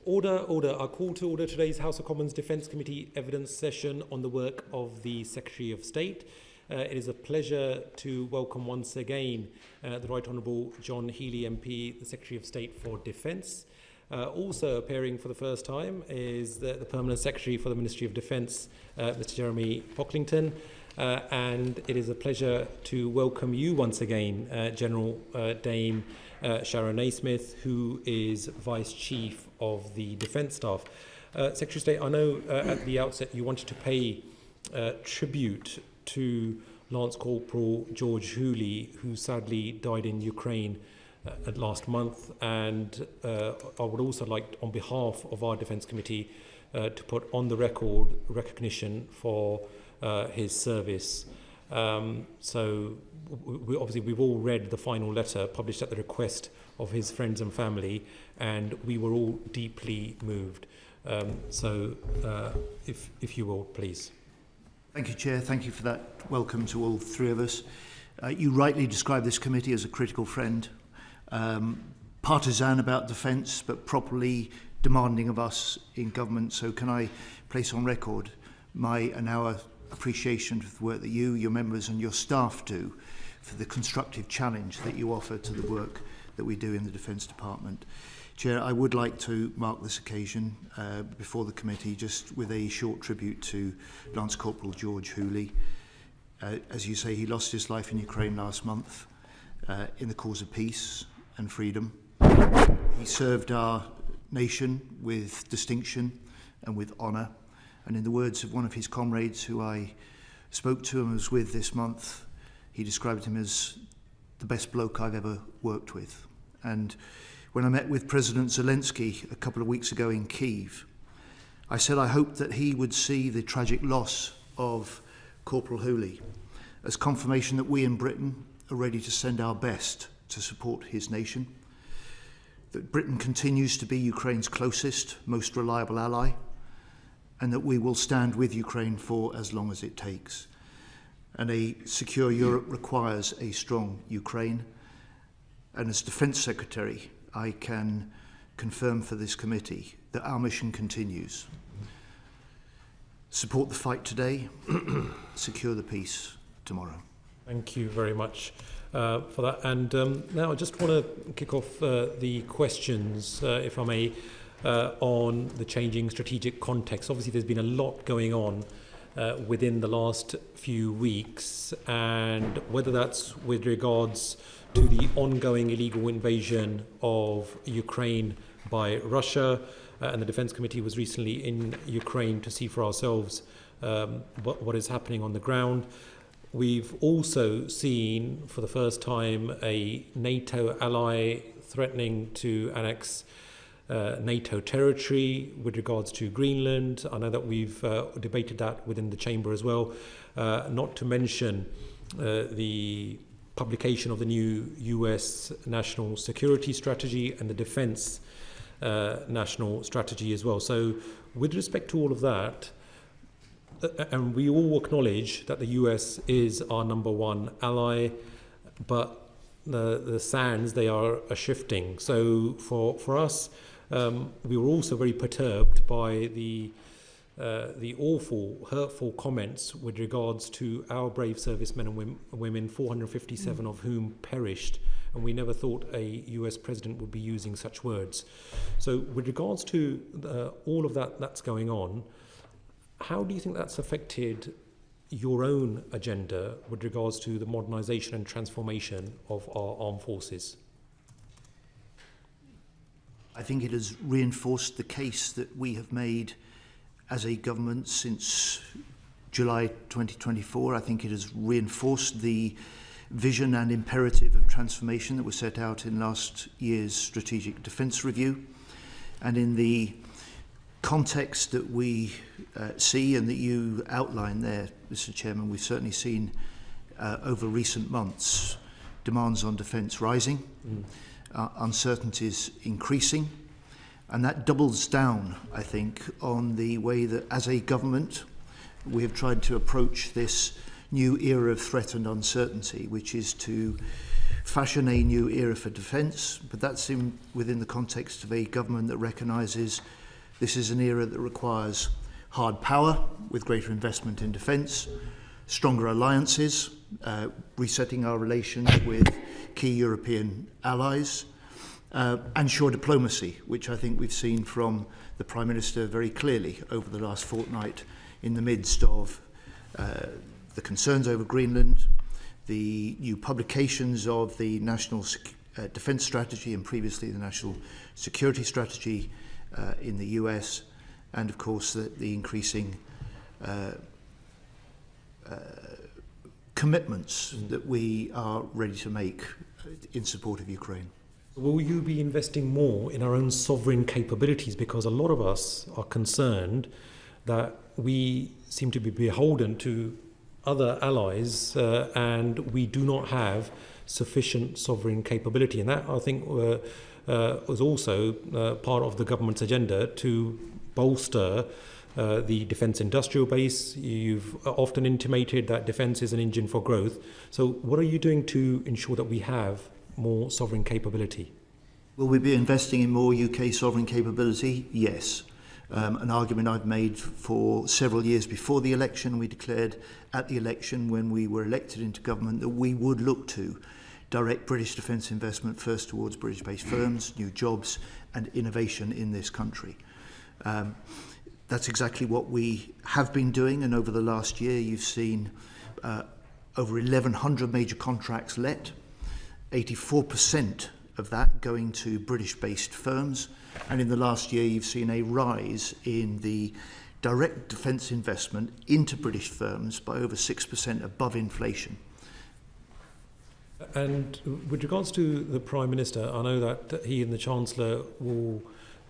Order, order. I call to order today's House of Commons Defence Committee evidence session on the work of the Secretary of State. It is a pleasure to welcome once again the Right Honourable John Healey MP, the Secretary of State for Defence. Also appearing for the first time is the Permanent Secretary for the Ministry of Defence, Mr Jeremy Pocklington. And it is a pleasure to welcome you once again, General Dame Sharon Naismith, who is Vice Chief of the Defence Staff. Secretary of State, I know at the outset you wanted to pay tribute to Lance Corporal George Healey, who sadly died in Ukraine last month, and I would also like, on behalf of our Defence Committee, to put on the record recognition for his service. So obviously we've all read the final letter published at the request of his friends and family, and we were all deeply moved. If you will, please. Thank you, Chair. Thank you for that welcome to all three of us. You rightly describe this committee as a critical friend, partisan about defence, but properly demanding of us in government. So can I place on record my and our appreciation for the work that you, your members and your staff do, for the constructive challenge that you offer to the work that we do in the Defence Department. Chair, I would like to mark this occasion before the committee just with a short tribute to Lance Corporal George Healey. As you say, he lost his life in Ukraine last month in the cause of peace and freedom. He served our nation with distinction and with honour. And in the words of one of his comrades who I spoke to and was with this month, he described him as the best bloke I've ever worked with. And when I met with President Zelensky a couple of weeks ago in Kyiv, I said I hoped that he would see the tragic loss of Corporal Healey as confirmation that we in Britain are ready to send our best to support his nation, that Britain continues to be Ukraine's closest, most reliable ally, and that we will stand with Ukraine for as long as it takes. And a secure Europe requires a strong Ukraine. And as Defence Secretary, I can confirm for this committee that our mission continues. Support the fight today, secure the peace tomorrow. Thank you very much for that. And now I just want to kick off the questions, if I may, on the changing strategic context. Obviously, there's been a lot going on within the last few weeks, and whether that's with regards to the ongoing illegal invasion of Ukraine by Russia, and the Defence Committee was recently in Ukraine to see for ourselves what is happening on the ground. We've also seen for the first time a NATO ally threatening to annex NATO territory with regards to Greenland. I know that we've debated that within the chamber as well, not to mention the publication of the new US national security strategy and the defense national strategy as well. So with respect to all of that, and we all acknowledge that the US is our number one ally, but the sands, they are shifting. So for us, we were also very perturbed by the awful, hurtful comments with regards to our brave servicemen and women, 457 of whom perished, and we never thought a US president would be using such words. So with regards to all of that's going on, how do you think that's affected your own agenda with regards to the modernisation and transformation of our armed forces? I think it has reinforced the case that we have made as a government since July 2024. I think it has reinforced the vision and imperative of transformation that was set out in last year's Strategic Defence Review. And in the context that we see and that you outline there, Mr. Chairman, we've certainly seen over recent months demands on defence rising, uncertainties increasing, and that doubles down, I think, on the way that as a government we have tried to approach this new era of threat and uncertainty, which is to fashion a new era for defence, but that's within the context of a government that recognises this is an era that requires hard power with greater investment in defence, stronger alliances, resetting our relations with key European allies, and sure diplomacy, which I think we've seen from the Prime Minister very clearly over the last fortnight in the midst of the concerns over Greenland, the new publications of the National Defence Strategy and previously the National Security Strategy in the US, and of course the increasing commitments that we are ready to make in support of Ukraine. Will you be investing more in our own sovereign capabilities? Because a lot of us are concerned that we seem to be beholden to other allies and we do not have sufficient sovereign capability. And that, I think, was also part of the government's agenda to bolster the defence industrial base. You've often intimated that defence is an engine for growth. So what are you doing to ensure that we have more sovereign capability? Will we be investing in more UK sovereign capability? Yes. An argument I've made for several years before the election. We declared at the election when we were elected into government that we would look to direct British defence investment first towards British-based firms, new jobs and innovation in this country. That's exactly what we have been doing, and over the last year you've seen over 1,100 major contracts let, 84% of that going to British-based firms, and in the last year you've seen a rise in the direct defence investment into British firms by over 6% above inflation. And with regards to the Prime Minister, I know that he and the Chancellor will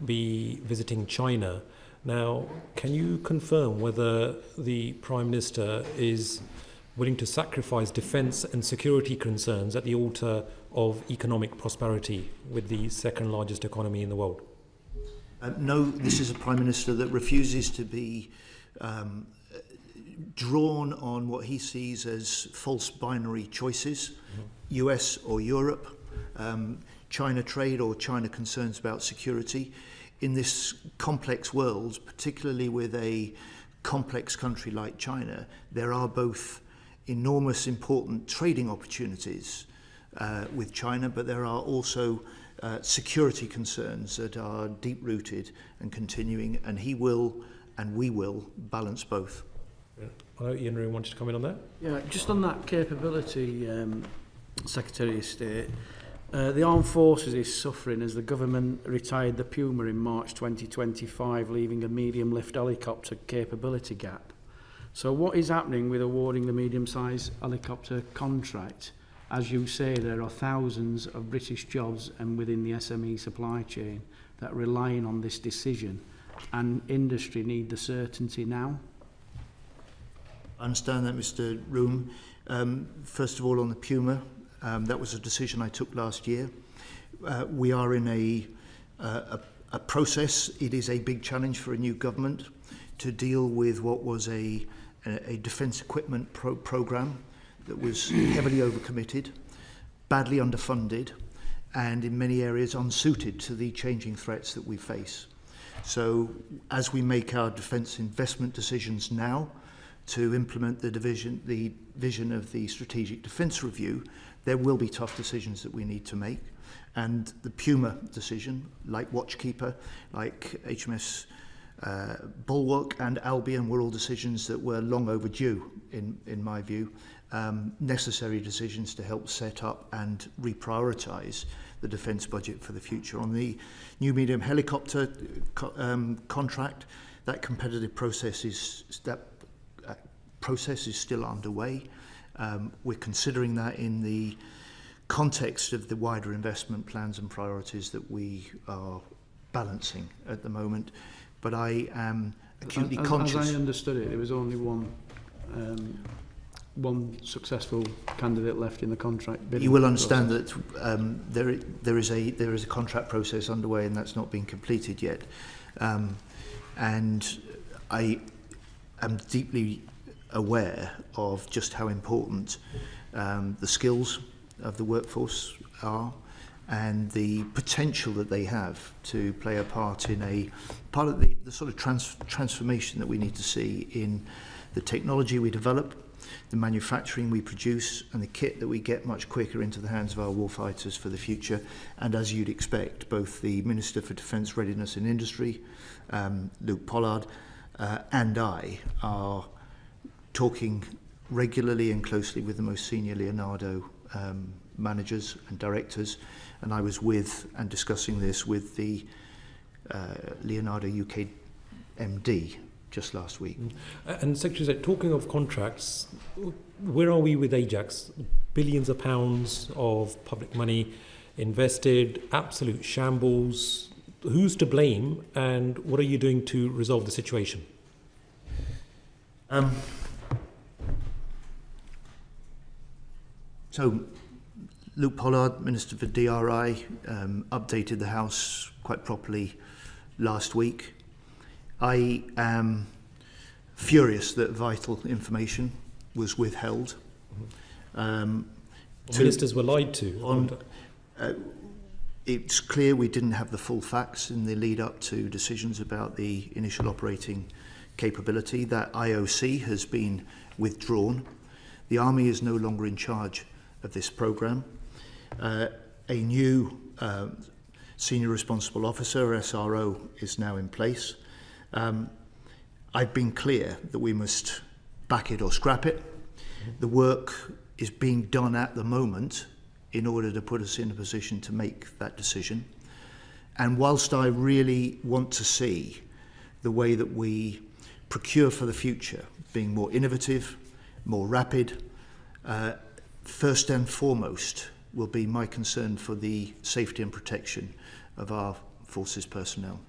be visiting China. Now, can you confirm whether the Prime Minister is willing to sacrifice defence and security concerns at the altar of economic prosperity with the second largest economy in the world? No, this is a Prime Minister that refuses to be drawn on what he sees as false binary choices, US or Europe, China trade or China concerns about security. In this complex world, particularly with a complex country like China, there are both enormous important trading opportunities with China, but there are also security concerns that are deep-rooted and continuing, and he will and we will balance both. Yeah. I know Ian Roon wanted to comment on that. Yeah, just on that capability, Secretary of State, the Armed Forces is suffering as the government retired the Puma in March 2025, leaving a medium-lift helicopter capability gap. So what is happening with awarding the medium-sized helicopter contract? As you say, there are thousands of British jobs and within the SME supply chain that are relying on this decision, and industry need the certainty now. I understand that, Mr. Room. First of all, on the Puma, that was a decision I took last year. We are in a process. It is a big challenge for a new government to deal with what was a defence equipment programme that was heavily overcommitted, badly underfunded, and in many areas unsuited to the changing threats that we face. So as we make our defence investment decisions now to implement the vision of the Strategic Defence Review, there will be tough decisions that we need to make. And the Puma decision, like Watchkeeper, like HMS Bulwark and Albion, were all decisions that were long overdue, in my view, necessary decisions to help set up and reprioritise the defence budget for the future. On the new medium helicopter contract, that competitive process is still underway. We're considering that in the context of the wider investment plans and priorities that we are balancing at the moment. But I am acutely conscious. As I understood it, there was only one successful candidate left in the contract bidding. You will understand process. That there is a contract process underway, and that's not been completed yet. And I am deeply aware of just how important the skills of the workforce are, and the potential that they have to play a part in part of the sort of transformation that we need to see in the technology we develop, the manufacturing we produce, and the kit that we get much quicker into the hands of our warfighters for the future. And as you'd expect, both the Minister for Defence Readiness and Industry, Luke Pollard, and I are talking regularly and closely with the most senior Leonardo managers and directors, and I was with and discussing this with the Leonardo UK MD just last week. And Secretary, talking of contracts, where are we with Ajax? Billions of pounds of public money invested, absolute shambles. Who's to blame, and what are you doing to resolve the situation? So Luke Pollard, Minister for DRI, updated the House quite properly last week. I am furious that vital information was withheld. Ministers were lied to. It's clear we didn't have the full facts in the lead up to decisions about the initial operating capability. That IOC has been withdrawn. The Army is no longer in charge of this programme. A new Senior Responsible Officer, SRO, is now in place. I've been clear that we must back it or scrap it. The work is being done at the moment in order to put us in a position to make that decision. And whilst I really want to see the way that we procure for the future being more innovative, more rapid, first and foremost will be my concern for the safety and protection of our forces personnel.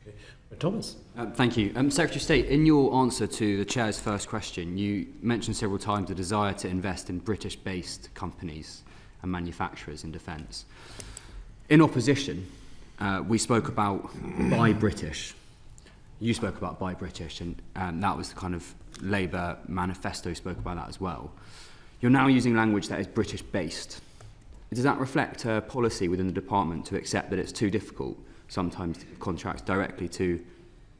Okay. Thomas. Thank you. Secretary of State, in your answer to the Chair's first question, you mentioned several times the desire to invest in British-based companies and manufacturers in defence. In opposition, we spoke about Buy British. You spoke about Buy British, and that was the kind of Labour manifesto spoke about that as well. You're now using language that is British-based. Does that reflect a policy within the department to accept that it's too difficult sometimes to give contracts directly to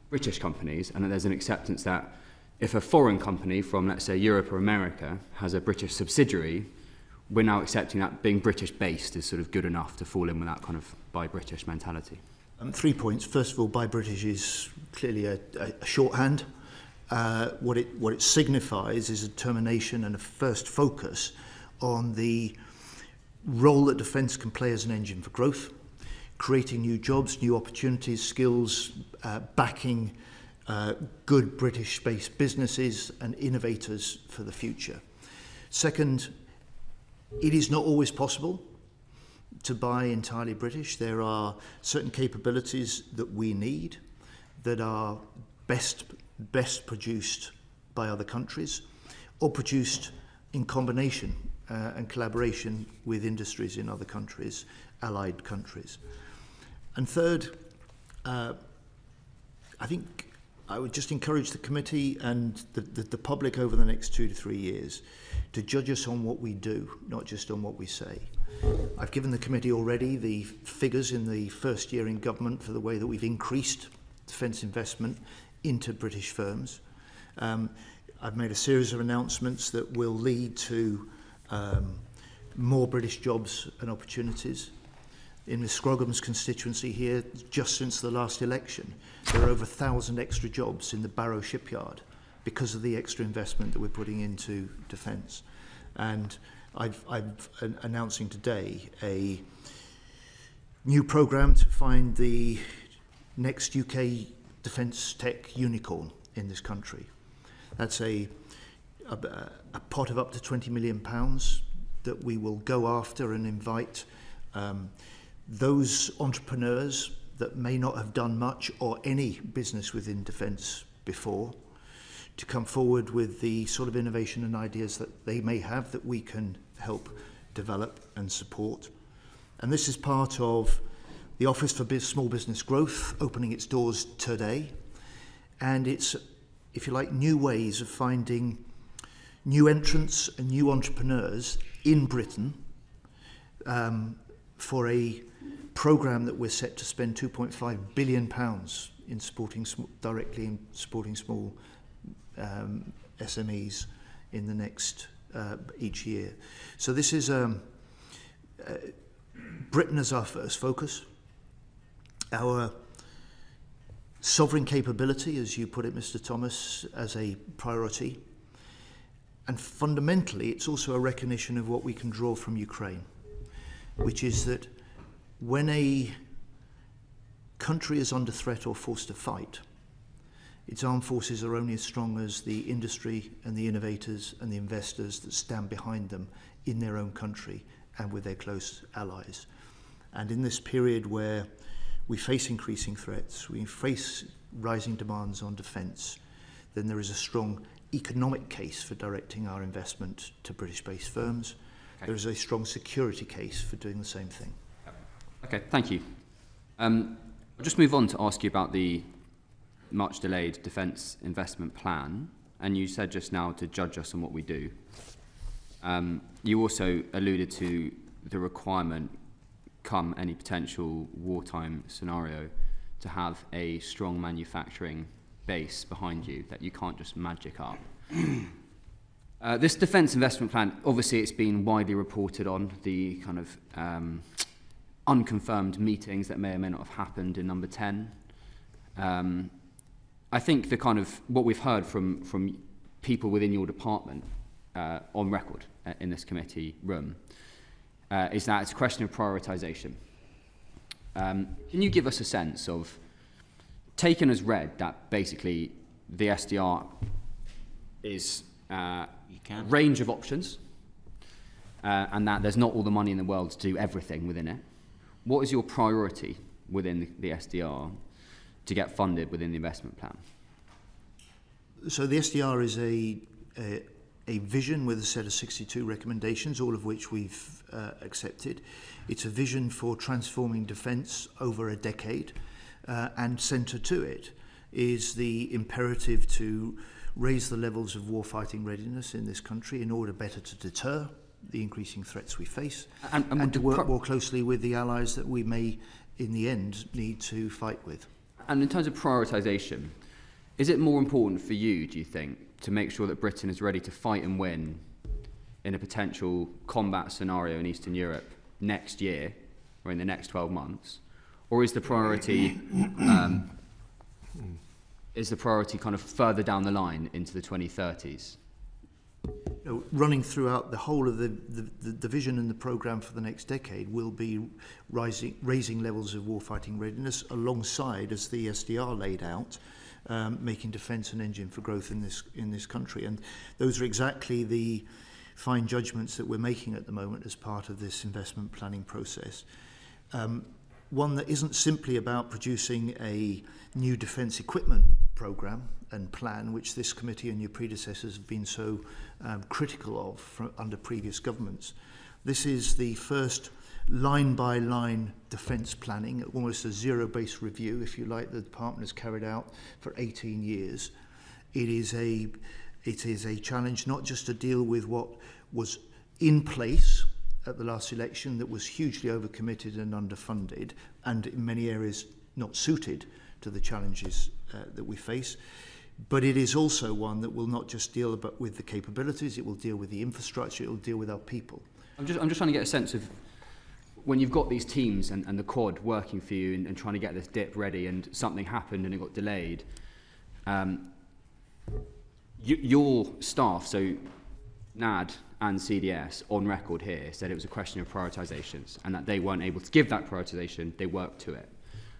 British companies, and that there's an acceptance that if a foreign company from, let's say, Europe or America has a British subsidiary, we're now accepting that being British-based is sort of good enough to fall in with that kind of Buy British mentality? 3 points. First of all, Buy British is clearly a shorthand. What it signifies is a determination and a first focus on the role that defence can play as an engine for growth, creating new jobs, new opportunities, skills, backing good British-based businesses and innovators for the future. Second, it is not always possible to buy entirely British. There are certain capabilities that we need that are best produced by other countries or produced in combination and collaboration with industries in other countries, allied countries. And third, I think I would just encourage the committee and the public over the next 2 to 3 years to judge us on what we do, not just on what we say. I've given the committee already the figures in the first year in government for the way that we've increased defence investment into British firms. I've made a series of announcements that will lead to more British jobs and opportunities. In Ms Scrogham's constituency here, just since the last election, there are over 1,000 extra jobs in the Barrow shipyard because of the extra investment that we're putting into defence. And I'm announcing today a new programme to find the next UK defence tech unicorn in this country. That's a pot of up to £20 million that we will go after and invite those entrepreneurs that may not have done much or any business within defence before to come forward with the sort of innovation and ideas that they may have that we can help develop and support. And this is part of the Office for Small Business Growth opening its doors today. And it's, if you like, new ways of finding new entrants and new entrepreneurs in Britain for a programme that we're set to spend £2.5 billion in supporting directly in supporting small SMEs in the next each year. So this is Britain as our first focus. Our sovereign capability, as you put it, Mr. Thomas, as a priority. And fundamentally, it's also a recognition of what we can draw from Ukraine, which is that when a country is under threat or forced to fight, its armed forces are only as strong as the industry and the innovators and the investors that stand behind them in their own country and with their close allies. And in this period where we face increasing threats, we face rising demands on defence, then there is a strong economic case for directing our investment to British-based firms. Okay. There is a strong security case for doing the same thing. Okay, thank you. I'll just move on to ask you about the much delayed defence investment plan. And you said just now to judge us on what we do. You also alluded to the requirement, come any potential wartime scenario, to have a strong manufacturing base behind you that you can't just magic up. This defence investment plan, obviously it's been widely reported on, the kind of unconfirmed meetings that may or may not have happened in number 10. I think the kind of what we've heard from people within your department on record in this committee room is that it's a question of prioritisation. Can you give us a sense of, taken as read, that basically the SDR is a range of options and that there's not all the money in the world to do everything within it? What is your priority within the SDR to get funded within the investment plan? So the SDR is a vision with a set of 62 recommendations, all of which we've accepted. It's a vision for transforming defence over a decade, and centre to it is the imperative to raise the levels of warfighting readiness in this country in order better to deter the increasing threats we face, and to work more closely with the allies that we may, in the end, need to fight with. And in terms of prioritisation, is it more important for you, do you think, to make sure that Britain is ready to fight and win in a potential combat scenario in Eastern Europe next year or in the next 12 months? Or is the priority kind of further down the line into the 2030s? Running throughout the whole of the vision and the programme for the next decade will be raising levels of warfighting readiness alongside, as the SDR laid out, making defence an engine for growth in this country. And those are exactly the fine judgments that we're making at the moment as part of this investment planning process. One that isn't simply about producing a new defence equipment programme and plan, which this committee and your predecessors have been so critical of under previous governments. This is the first line-by-line defence planning, almost a zero-based review, if you like, the department has carried out for 18 years. It is a challenge not just to deal with what was in place at the last election that was hugely overcommitted and underfunded, and in many areas not suited to the challenges that we face. But it is also one that will not just deal with the capabilities, it will deal with the infrastructure, it will deal with our people. I'm just trying to get a sense of, when you've got these teams and the quad working for you and trying to get this dip ready and something happened and it got delayed, your staff, so NAD and CDS, on record here, said it was a question of prioritisations and that they weren't able to give that prioritisation, they worked to it.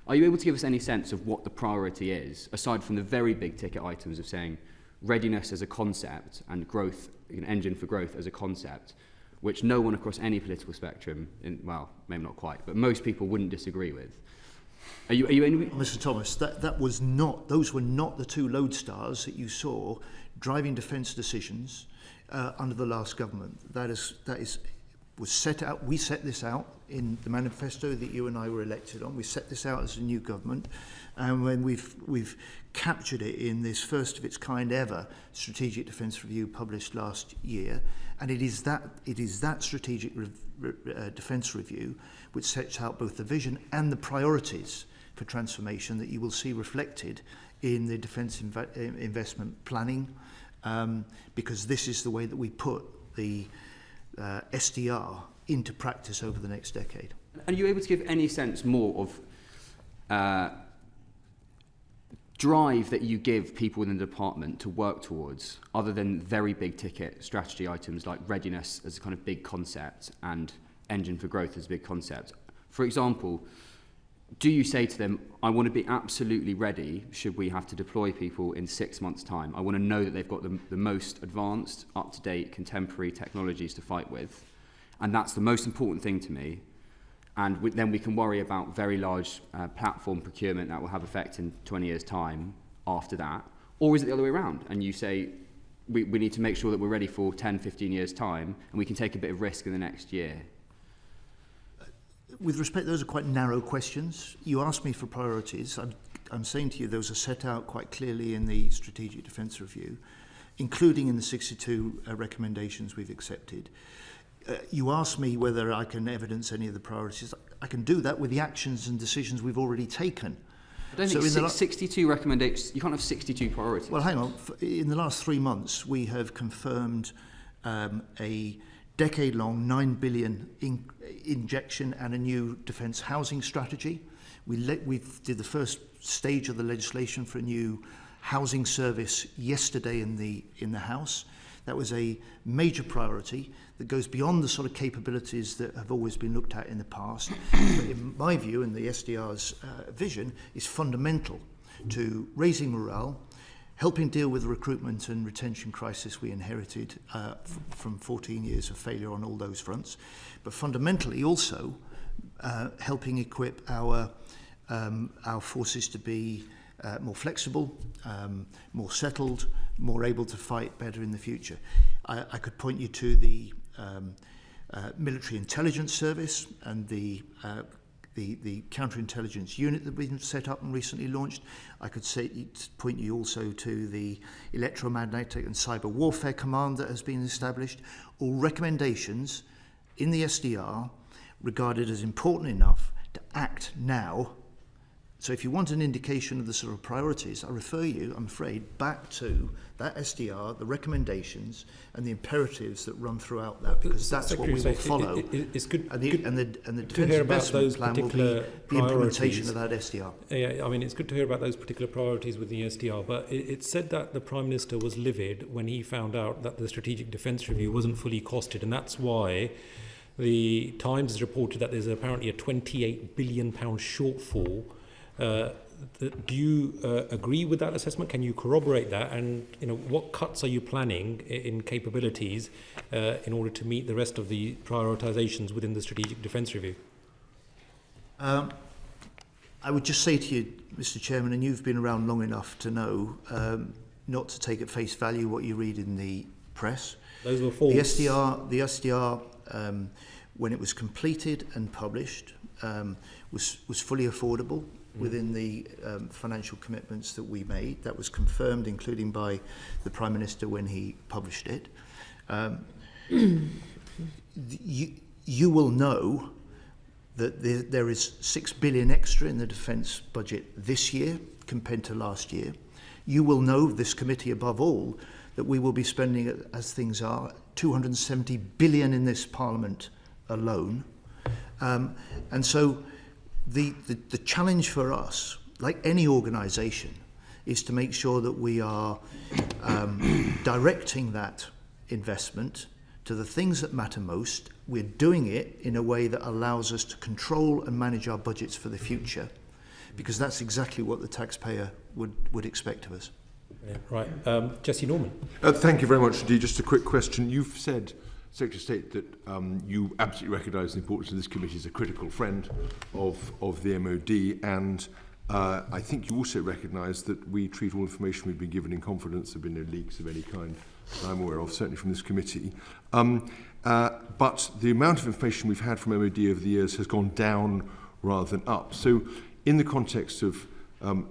Are you able to give us any sense of what the priority is, aside from the very big ticket items of saying readiness as a concept and growth, an engine for growth as a concept, which no one across any political spectrum, well, maybe not quite, but most people wouldn't disagree with? Are you Mr. Thomas, those were not the two lodestars that you saw driving defence decisions under the last government. Was set out. We set this out in the manifesto that you and I were elected on. We set this out as a new government, and when we've captured it in this first of its kind ever strategic defence review published last year. And it is that strategic Defence Review, which sets out both the vision and the priorities for transformation that you will see reflected in the defence investment planning, because this is the way that we put the SDR into practice over the next decade. Are you able to give any sense more of drive that you give people in the department to work towards, other than very big ticket strategy items like readiness as a kind of big concept and engine for growth as a big concept? For example, do you say to them, I want to be absolutely ready should we have to deploy people in 6 months' time? I want to know that they've got the most advanced, up-to-date, contemporary technologies to fight with, and that's the most important thing to me. And then we can worry about very large platform procurement that will have effect in 20 years' time after that. Or is it the other way around? And you say, we need to make sure that we're ready for 10, 15 years' time, and we can take a bit of risk in the next year. With respect, those are quite narrow questions. You asked me for priorities. I'm saying to you those are set out quite clearly in the Strategic Defence Review, including in the 62 recommendations we've accepted. You asked me whether I can evidence any of the priorities. I can do that with the actions and decisions we've already taken. I don't think 62 recommendations, you can't have 62 priorities. Well, hang on. In the last 3 months, we have confirmed a decade-long £9 billion injection and a new defence housing strategy. We did the first stage of the legislation for a new housing service yesterday in the House. That was a major priority that goes beyond the sort of capabilities that have always been looked at in the past. But in my view, and the SDR's vision, is fundamental to raising morale, helping deal with the recruitment and retention crisis we inherited from 14 years of failure on all those fronts, but fundamentally also helping equip our forces to be more flexible, more settled, more able to fight better in the future. I could point you to the military intelligence service and the counterintelligence unit that we've set up and recently launched. I could point you also to the electromagnetic and cyber warfare command that has been established. All recommendations in the SDR regarded as important enough to act now. So if you want an indication of the sort of priorities, I refer you, I'm afraid, back to that SDR, the recommendations and the imperatives that run throughout that, because that's what we will follow. It's good, and the Defence to hear about Investment those Plan will be particular the implementation priorities. of that SDR. Yeah, I mean, it's good to hear about those particular priorities with the SDR, but it said that the Prime Minister was livid when he found out that the Strategic Defence Review wasn't fully costed, and that's why the Times has reported that there's apparently a £28 billion shortfall. Do you agree with that assessment? Can you corroborate that? And what cuts are you planning in capabilities in order to meet the rest of the prioritisations within the Strategic Defence Review? I would just say to you, Mr. Chairman, and you've been around long enough to know not to take at face value what you read in the press. Those were false. The SDR, when it was completed and published, was fully affordable within the financial commitments that we made. That was confirmed, including by the Prime Minister when he published it. You will know that there is £6 billion extra in the defence budget this year compared to last year. You will know, this committee above all, that we will be spending, as things are, £270 billion in this Parliament alone. And so the challenge for us, like any organisation, is to make sure that we are directing that investment to the things that matter most. We're doing it in a way that allows us to control and manage our budgets for the future, because that's exactly what the taxpayer would expect of us. Yeah, right. Jesse Norman. Thank you very much indeed. Just a quick question. You've said, Secretary of State, that you absolutely recognise the importance of this committee as a critical friend of the MOD, and I think you also recognise that we treat all information we've been given in confidence. There have been no leaks of any kind that I'm aware of, certainly from this committee. But the amount of information we've had from MOD over the years has gone down rather than up. So in the context of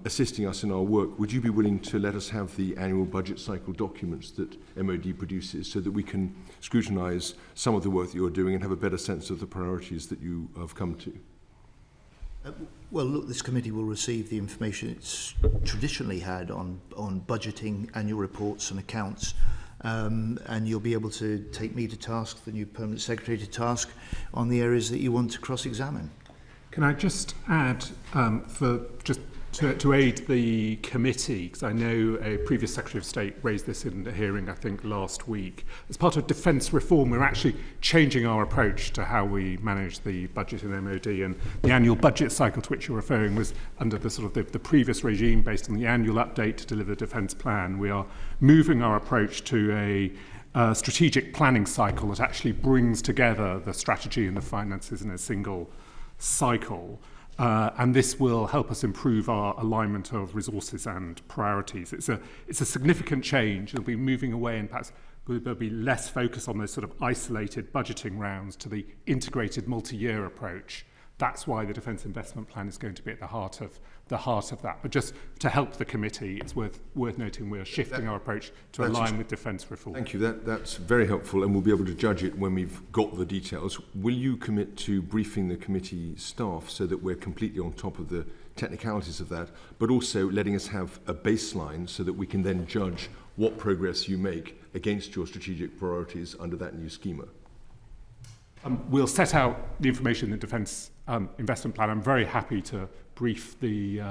assisting us in our work, would you be willing to let us have the annual budget cycle documents that MOD produces so that we can scrutinise some of the work that you're doing and have a better sense of the priorities that you have come to? Well, look, this committee will receive the information it's traditionally had on budgeting, annual reports and accounts, and you'll be able to take me to task, the new Permanent Secretary to task, on the areas that you want to cross-examine. Can I just add, to aid the committee, because I know a previous Secretary of State raised this in the hearing, I think, last week. As part of defence reform, we're actually changing our approach to how we manage the budget in MOD, and the annual budget cycle to which you're referring was under the sort of the previous regime based on the annual update to deliver the defence plan. We are moving our approach to a strategic planning cycle that actually brings together the strategy and the finances in a single cycle. And this will help us improve our alignment of resources and priorities. It's a significant change. It'll be moving away, and perhaps there'll be less focus on those sort of isolated budgeting rounds to the integrated multi-year approach. That's why the Defence Investment Plan is going to be at the heart of that. But just to help the committee, it's worth noting we're shifting our approach to align with defence reform. Thank you. That's very helpful, and we'll be able to judge it when we've got the details. Will you commit to briefing the committee staff so that we're completely on top of the technicalities of that, but also letting us have a baseline so that we can then judge what progress you make against your strategic priorities under that new schema? We'll set out the information in the Defence Investment Plan. I'm very happy to brief the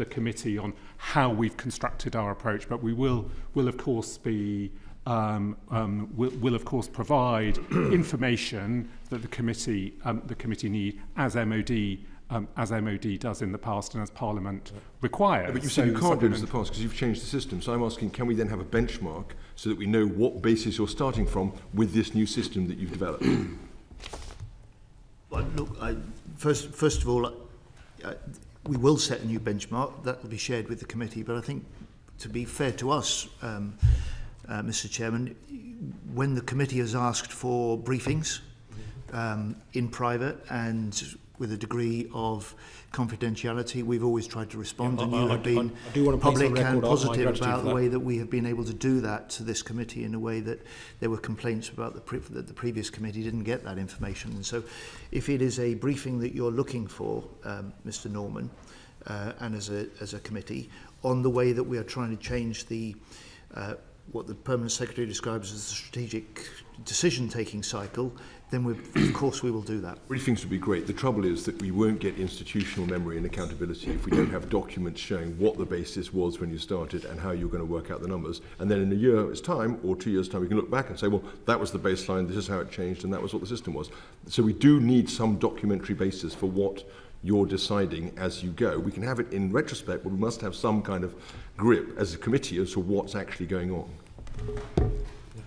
committee on how we've constructed our approach, but we will of course be will of course provide information that the committee need as MOD does in the past and as Parliament requires. Yeah, but you said you can't do it as the past because you've changed the system. So I'm asking, can we then have a benchmark so that we know what basis you're starting from with this new system that you've developed? Well, look, first of all, we will set a new benchmark. That will be shared with the committee. But I think, to be fair to us, Mr. Chairman, when the committee has asked for briefings in private and with a degree of confidentiality, we've always tried to respond, and you have been public and positive about the way that we have been able to do that to this committee in a way that there were complaints about that the previous committee didn't get that information. And so if it is a briefing that you're looking for, Mr. Norman, and as a committee, on the way that we are trying to change the what the Permanent Secretary describes as the strategic decision-taking cycle, then of course we will do that. Briefings would be great. The trouble is that we won't get institutional memory and accountability if we don't have documents showing what the basis was when you started and how you're going to work out the numbers. And then in a year's time or 2 years' time, we can look back and say, well, that was the baseline, this is how it changed, and that was what the system was. So we do need some documentary basis for what you're deciding as you go. We can have it in retrospect, but we must have some kind of grip as a committee as to what's actually going on.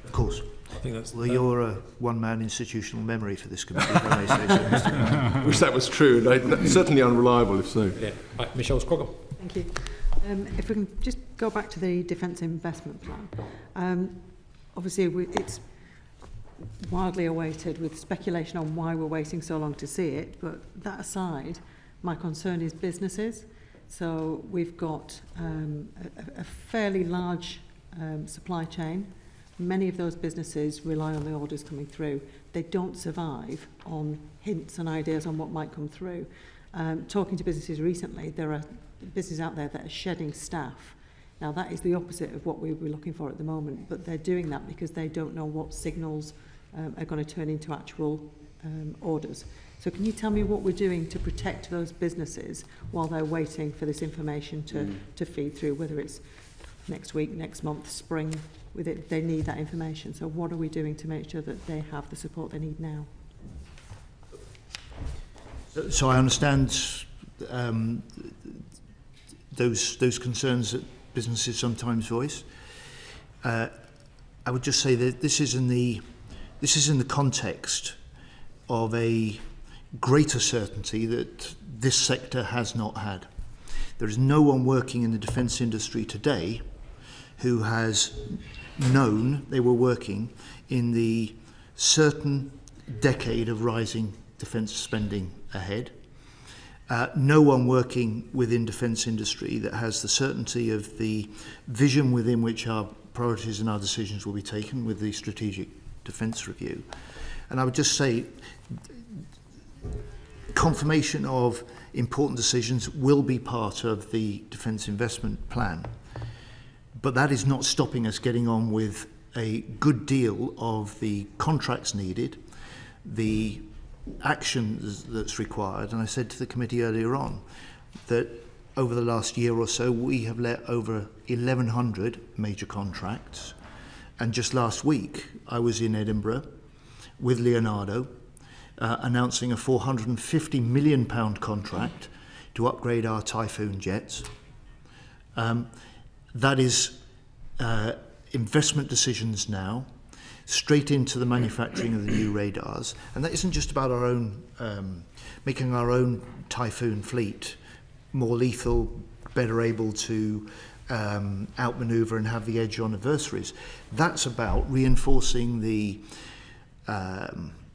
Of course. I think that's, well, you're a one-man institutional memory for this committee, if I may say so, Mr. I wish that was true. Certainly unreliable, if so. Yeah. Michelle Scroggle. Thank you. If we can just go back to the Defence Investment Plan. Obviously, it's wildly awaited with speculation on why we're waiting so long to see it, but that aside, my concern is businesses. So we've got a fairly large supply chain. Many of those businesses rely on the orders coming through. They don't survive on hints and ideas on what might come through. Talking to businesses recently, there are businesses out there that are shedding staff. Now, that is the opposite of what we were looking for at the moment, but they're doing that because they don't know what signals are going to turn into actual orders. So can you tell me what we're doing to protect those businesses while they're waiting for this information to feed through, whether it's next week, next month, spring, with it, they need that information. So what are we doing to make sure that they have the support they need now? So I understand those concerns that businesses sometimes voice. I would just say that this is in the context of a greater certainty that this sector has not had. There is no one working in the defence industry today who has known they were working in the certain decade of rising defence spending ahead. no one working within defence industry that has the certainty of the vision within which our priorities and our decisions will be taken with the Strategic Defence Review. And I would just say, confirmation of important decisions will be part of the Defence Investment Plan. But that is not stopping us getting on with a good deal of the contracts needed, the action that's required. And I said to the committee earlier on that over the last year or so, we have let over 1,100 major contracts. And just last week, I was in Edinburgh with Leonardo, announcing a £450 million contract to upgrade our Typhoon jets. That is investment decisions now, straight into the manufacturing of the new radars. And that isn't just about our own, making our own Typhoon fleet more lethal, better able to outmaneuver and have the edge on adversaries. That's about reinforcing the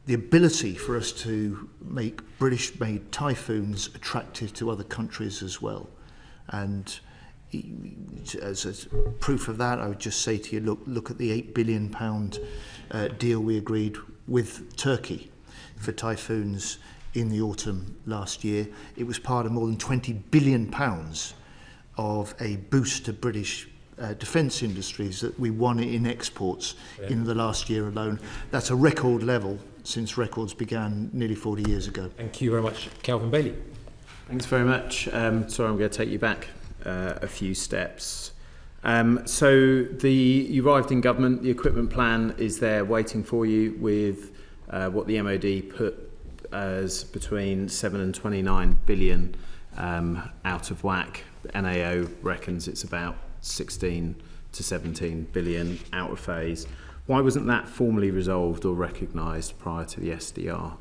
ability for us to make British-made Typhoons attractive to other countries as well. And as a proof of that, I would just say to you, look at the £8 billion deal we agreed with Turkey for Typhoons in the autumn last year. It was part of more than £20 billion of a boost to British defence industries that we won in exports in the last year alone. That's a record level since records began nearly 40 years ago. Thank you very much. Calvin Bailey. Thanks very much. Sorry, I'm going to take you back a few steps. So you arrived in government, the equipment plan is there waiting for you with what the MOD put as between 7 and 29 billion out of whack. NAO reckons it's about 16 to 17 billion out of phase. Why wasn't that formally resolved or recognised prior to the SDR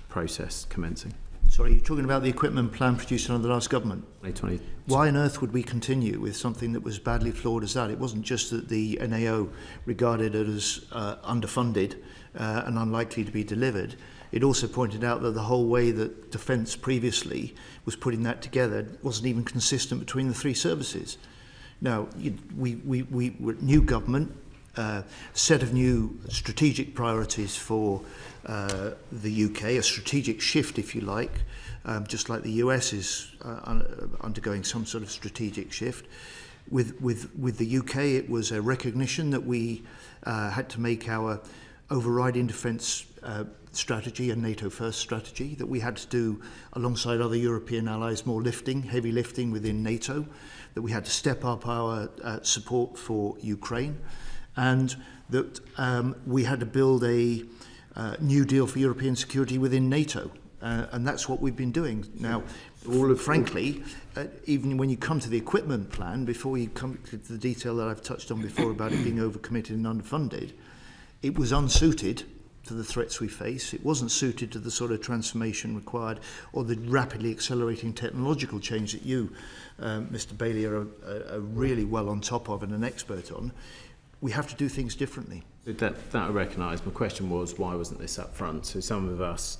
process commencing? Sorry, you're talking about the equipment plan produced under the last government? 2020. Why on earth would we continue with something that was badly flawed as that? It wasn't just that the NAO regarded it as underfunded and unlikely to be delivered. It also pointed out that the whole way that Defence previously was putting that together wasn't even consistent between the three services. Now, we were new government, set of new strategic priorities for the UK, a strategic shift, if you like, just like the US is undergoing some sort of strategic shift. With the UK, it was a recognition that we had to make our overriding defence strategy, a NATO first strategy, that we had to do alongside other European allies more lifting, heavy lifting within NATO, that we had to step up our support for Ukraine, and that we had to build a new deal for European security within NATO. And that's what we've been doing. Now, frankly, even when you come to the equipment plan, before you come to the detail that I've touched on before about it being overcommitted and underfunded, it was unsuited to the threats we face. It wasn't suited to the sort of transformation required or the rapidly accelerating technological change that you, Mr. Bailey, are really well on top of and an expert on. We have to do things differently. That I recognise. My question was, why wasn't this up front? So some of us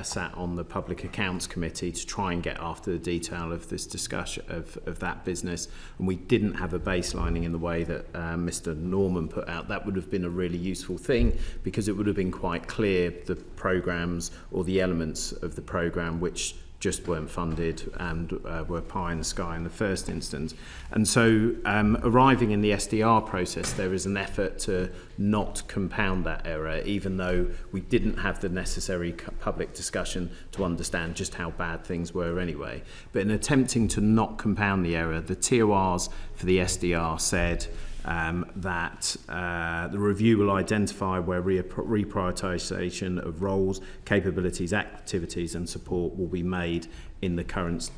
sat on the Public Accounts Committee to try and get after the detail of this discussion of that business, and we didn't have a baselining in the way that Mr. Norman put out. That would have been a really useful thing, because it would have been quite clear the programmes or the elements of the programme which just weren't funded and were pie in the sky in the first instance. And so arriving in the SDR process, there is an effort to not compound that error, even though we didn't have the necessary public discussion to understand just how bad things were anyway. But in attempting to not compound the error, the TORs for the SDR said that the review will identify where reprioritisation of roles, capabilities, activities and support will be made in the current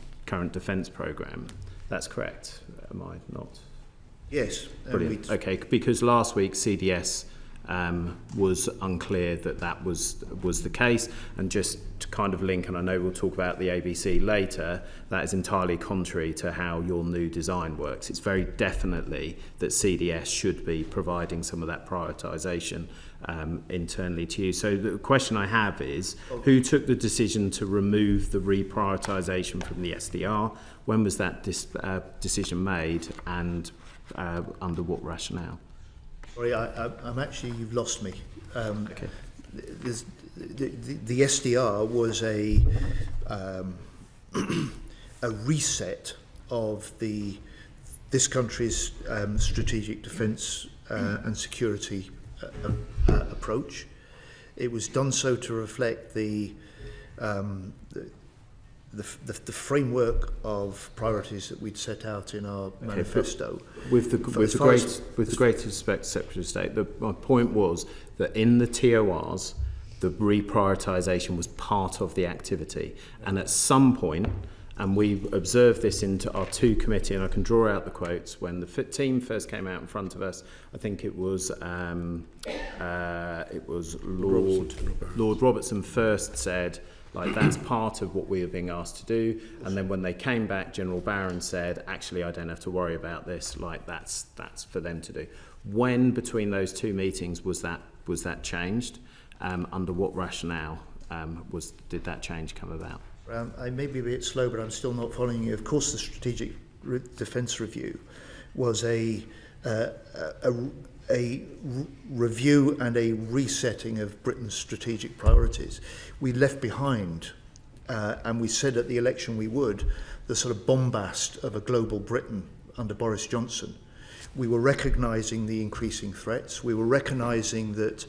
defence programme. That's correct, am I not? Yes. Brilliant. Okay, because last week CDS was unclear that that was the case. And just to kind of link, and I know we'll talk about the ABC later, that is entirely contrary to how your new design works. It's very definitely that CDS should be providing some of that prioritisation internally to you. So the question I have is, who took the decision to remove the reprioritisation from the SDR? When was that decision made, and under what rationale? Sorry, I'm actually, you've lost me. Okay. The SDR was a reset of this country's strategic defence and security approach. It was done so to reflect the framework of priorities that we'd set out in our manifesto. With the greatest respect to Secretary of State, my point was that in the TORs, the reprioritisation was part of the activity, and at some point, and we observed this into our two committee, and I can draw out the quotes, when the team first came out in front of us, I think it was Lord Robertson first said, like, that's part of what we are being asked to do. And then when they came back, General Barron said, actually, I don't have to worry about this. Like, that's for them to do. When between those two meetings was that changed? Under what rationale did that change come about? I may be a bit slow, but I'm still not following you. Of course, the Strategic Defence Review was a review and a resetting of Britain's strategic priorities. We left behind, and we said at the election we would, the sort of bombast of a global Britain under Boris Johnson. We were recognising the increasing threats. We were recognising that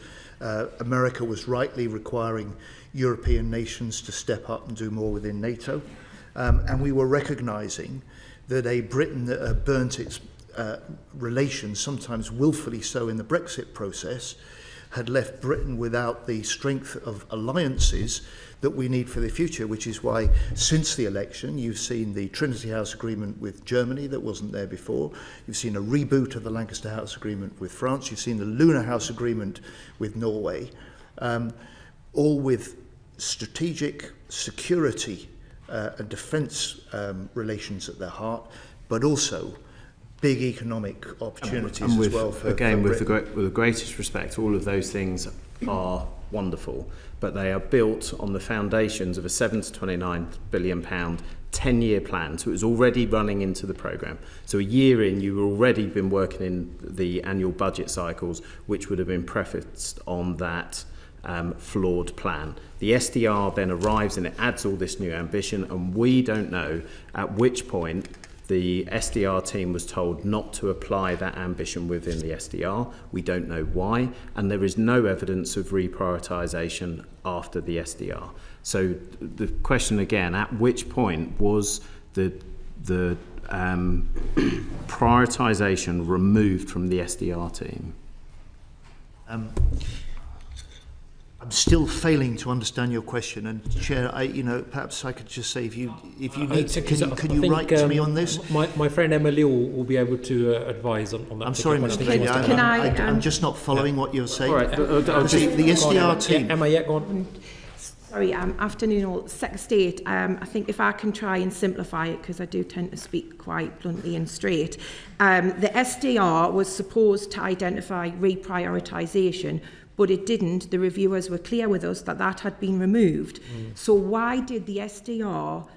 America was rightly requiring European nations to step up and do more within NATO. And we were recognising that a Britain that burnt its relations, sometimes willfully so in the Brexit process, had left Britain without the strength of alliances that we need for the future, which is why since the election you've seen the Trinity House Agreement with Germany that wasn't there before, you've seen a reboot of the Lancaster House Agreement with France, you've seen the Luna House Agreement with Norway, all with strategic security and defence relations at their heart, but also big economic opportunities as well. For with the greatest respect, all of those things are wonderful, but they are built on the foundations of a £7 to £29 billion 10-year plan. So it was already running into the programme. So a year in, you've already been working in the annual budget cycles, which would have been prefaced on that flawed plan. The SDR then arrives and it adds all this new ambition, and we don't know at which point the SDR team was told not to apply that ambition within the SDR. We don't know why, and there is no evidence of reprioritisation after the SDR. So the question again, at which point was the prioritisation removed from the SDR team? I'm still failing to understand your question, and Chair, perhaps I could just say, if you need, can you write to me on this? My friend Emily will be able to advise on that. I'm sorry, Mr. Healey, I'm just not following what you're saying. All right, the SDR team. Emma, go on. Sorry, afternoon all. Secretary of State, I think if I can try and simplify it, because I do tend to speak quite bluntly and straight, the SDR was supposed to identify reprioritisation, but it didn't. The reviewers were clear with us that that had been removed. So why did the SDR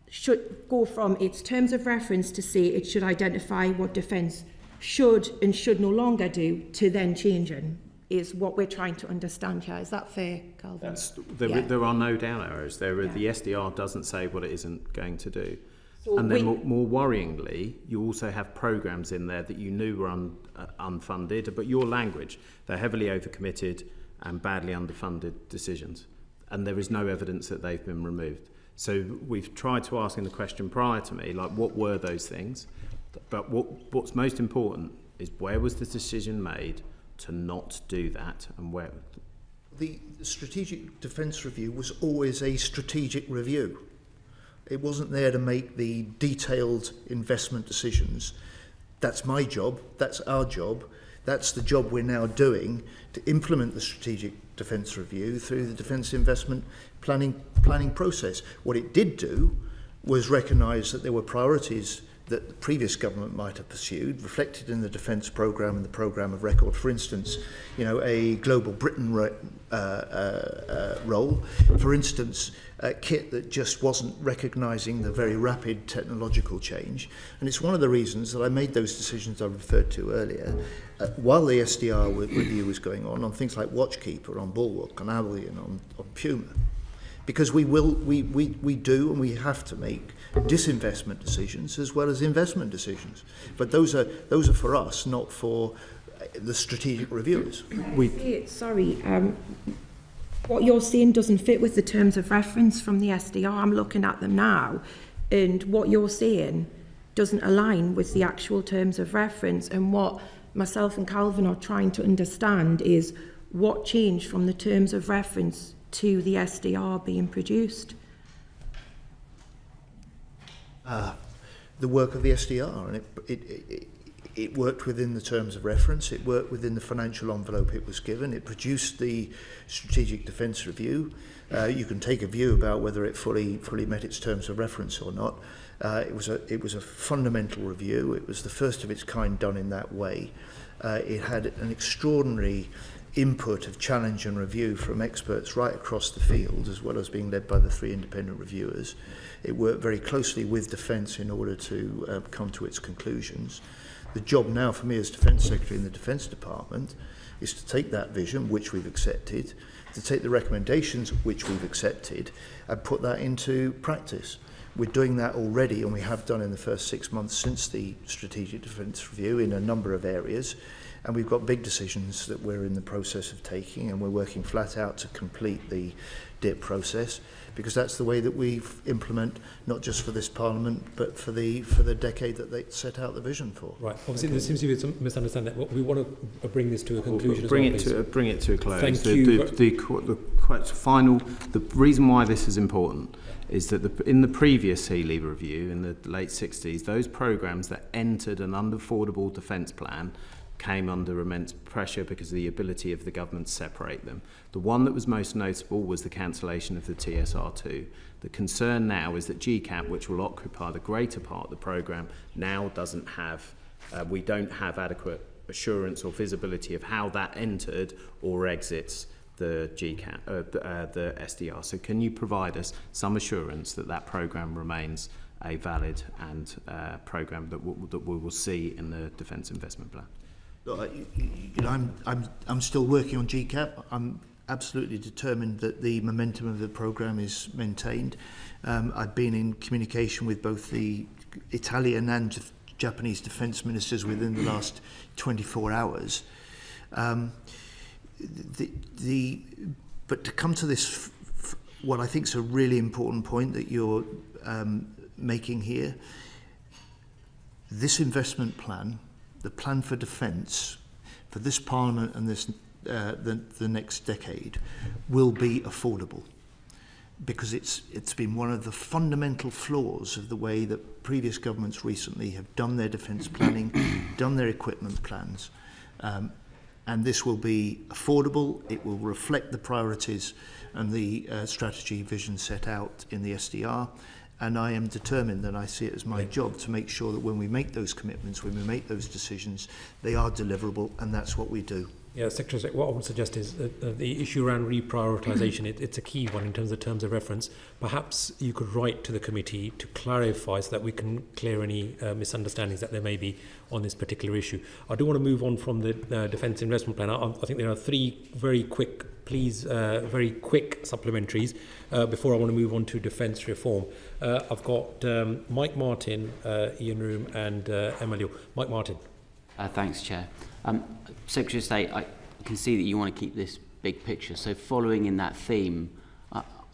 should go from its terms of reference to say it should identify what defence should and should no longer do, to then changing? Is what we're trying to understand here. Is that fair, Calvin? There are no down arrows. The SDR doesn't say what it isn't going to do. So and then more worryingly, you also have programmes in there that you knew were unfunded, but your language, they're heavily overcommitted and badly underfunded decisions. And there is no evidence that they've been removed. So we've tried to ask in the question prior to me, like, what were those things? But what's most important is, where was the decision made to not do that, and where? The Strategic Defence Review was always a strategic review. It wasn't there to make the detailed investment decisions. That's my job, that's our job. That's the job we're now doing to implement the Strategic Defence Review through the Defence Investment planning process. What it did do was recognise that there were priorities that the previous government might have pursued, reflected in the defence programme and the programme of record. For instance, you know, a global Britain role. For instance, kit that just wasn't recognising the very rapid technological change. And it's one of the reasons that I made those decisions I referred to earlier, while the SDR review was going on things like Watchkeeper, on Bulwark, on Albion, on Puma. Because we do and we have to make disinvestment decisions as well as investment decisions. But those are for us, not for the strategic reviewers. What you're saying doesn't fit with the terms of reference from the SDR. I'm looking at them now, and what you're saying doesn't align with the actual terms of reference. And what myself and Calvin are trying to understand is what changed from the terms of reference to the SDR being produced. The work of the SDR, and it worked within the terms of reference, it worked within the financial envelope it was given, it produced the Strategic Defence Review. You can take a view about whether it fully met its terms of reference or not. It was a fundamental review. It was the first of its kind done in that way. It had an extraordinary input of challenge and review from experts right across the field, as well as being led by the 3 independent reviewers. It worked very closely with Defence in order to come to its conclusions. The job now for me as Defence Secretary in the Defence Department is to take that vision, which we've accepted, to take the recommendations, which we've accepted, and put that into practice. We're doing that already, and we have done in the first 6 months since the Strategic Defence Review in a number of areas. And we've got big decisions that we're in the process of taking, and we're working flat out to complete the DIP process, because that's the way that we implement, not just for this Parliament, but for the decade that they set out the vision for. Right. Obviously, there seems to be some misunderstanding. We want to bring this to a conclusion. Bring it to a close. Thank you. The reason why this is important is that in the previous Healey review in the late 60s, those programmes that entered an unaffordable defence plan came under immense pressure because of the ability of the government to separate them. The one that was most notable was the cancellation of the TSR2. The concern now is that GCAP, which will occupy the greater part of the programme, now doesn't have, we don't have adequate assurance or visibility of how that entered or exits the GCAP, the SDR. So can you provide us some assurance that that programme remains a valid and programme that we will see in the Defence Investment Plan? I'm still working on GCAP. I'm absolutely determined that the momentum of the programme is maintained. I've been in communication with both the Italian and Japanese defence ministers within the last 24 hours. But to come to this, what I think is a really important point that you're making here, this investment plan, the plan for defence for this Parliament and this the next decade will be affordable, because it's been one of the fundamental flaws of the way that previous governments recently have done their defence planning, done their equipment plans, and this will be affordable. It will reflect the priorities and the strategy vision set out in the SDR. And I am determined, and I see it as my job, to make sure that when we make those commitments, when we make those decisions, they are deliverable, and that's what we do. Yeah, Secretary, what I would suggest is the issue around reprioritisation, it's a key one in terms of terms of reference. Perhaps you could write to the committee to clarify so that we can clear any misunderstandings that there may be on this particular issue. I do want to move on from the Defence Investment Plan. I think there are three very quick supplementaries before I want to move on to defence reform. I've got Mike Martin, Ian Room and Emma Liu. Mike Martin. Thanks, Chair. Secretary of State, I can see that you want to keep this big picture. So following in that theme,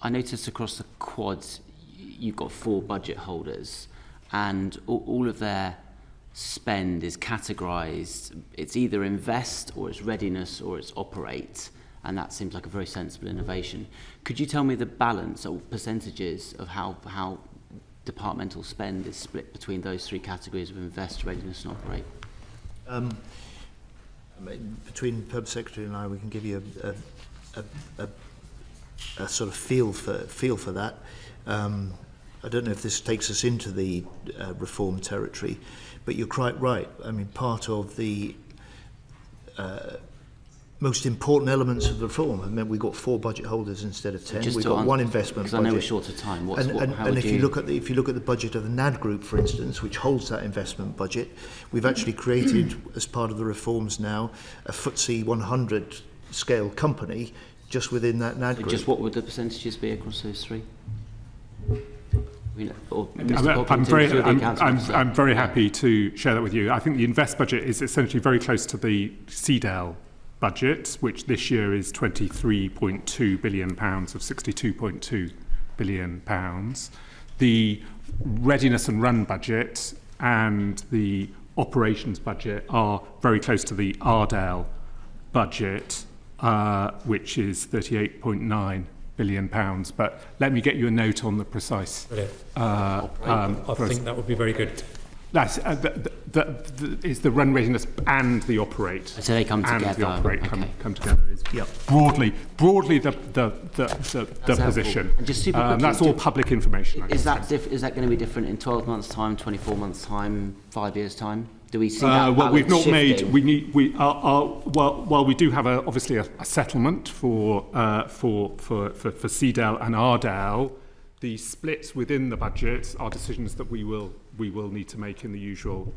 I noticed across the quads you've got 4 budget holders, and all of their spend is categorised. It's either invest, or it's readiness, or it's operate, and that seems like a very sensible innovation. Could you tell me the balance or percentages of how departmental spend is split between those 3 categories of invest, readiness and operate? between Permanent Secretary and I, we can give you a sort of feel for that. I don't know if this takes us into the reform territory, but you're quite right. I mean, part of the most important elements of the reform, I mean, we've got 4 budget holders instead of 10. We've got one investment budget. Because I know we're short of time. And if you look at the budget of the NAD Group, for instance, which holds that investment budget, we've actually created, as part of the reforms now, a FTSE 100 scale company just within that NAD Group. Just what would the percentages be across those 3? I'm very happy to share that with you. I think the Invest budget is essentially very close to the CDL budget, which this year is £23.2 billion of £62.2 billion. The Readiness and Run budget and the Operations budget are very close to the Ardell budget, which is £38.9 billion. But let me get you a note on the precise. I think that would be very good. That's is the run readiness and the operate. So they come together. And the operate come together. Is broadly the position. And just super quickly, that's all public information. Is that going to be different in 12 months' time, 24 months' time, 5 years' time? Do we see that? Well, we've not shifting? made. While we do have obviously a settlement for CDL and Ardell, the splits within the budget are decisions that we will need to make in the usual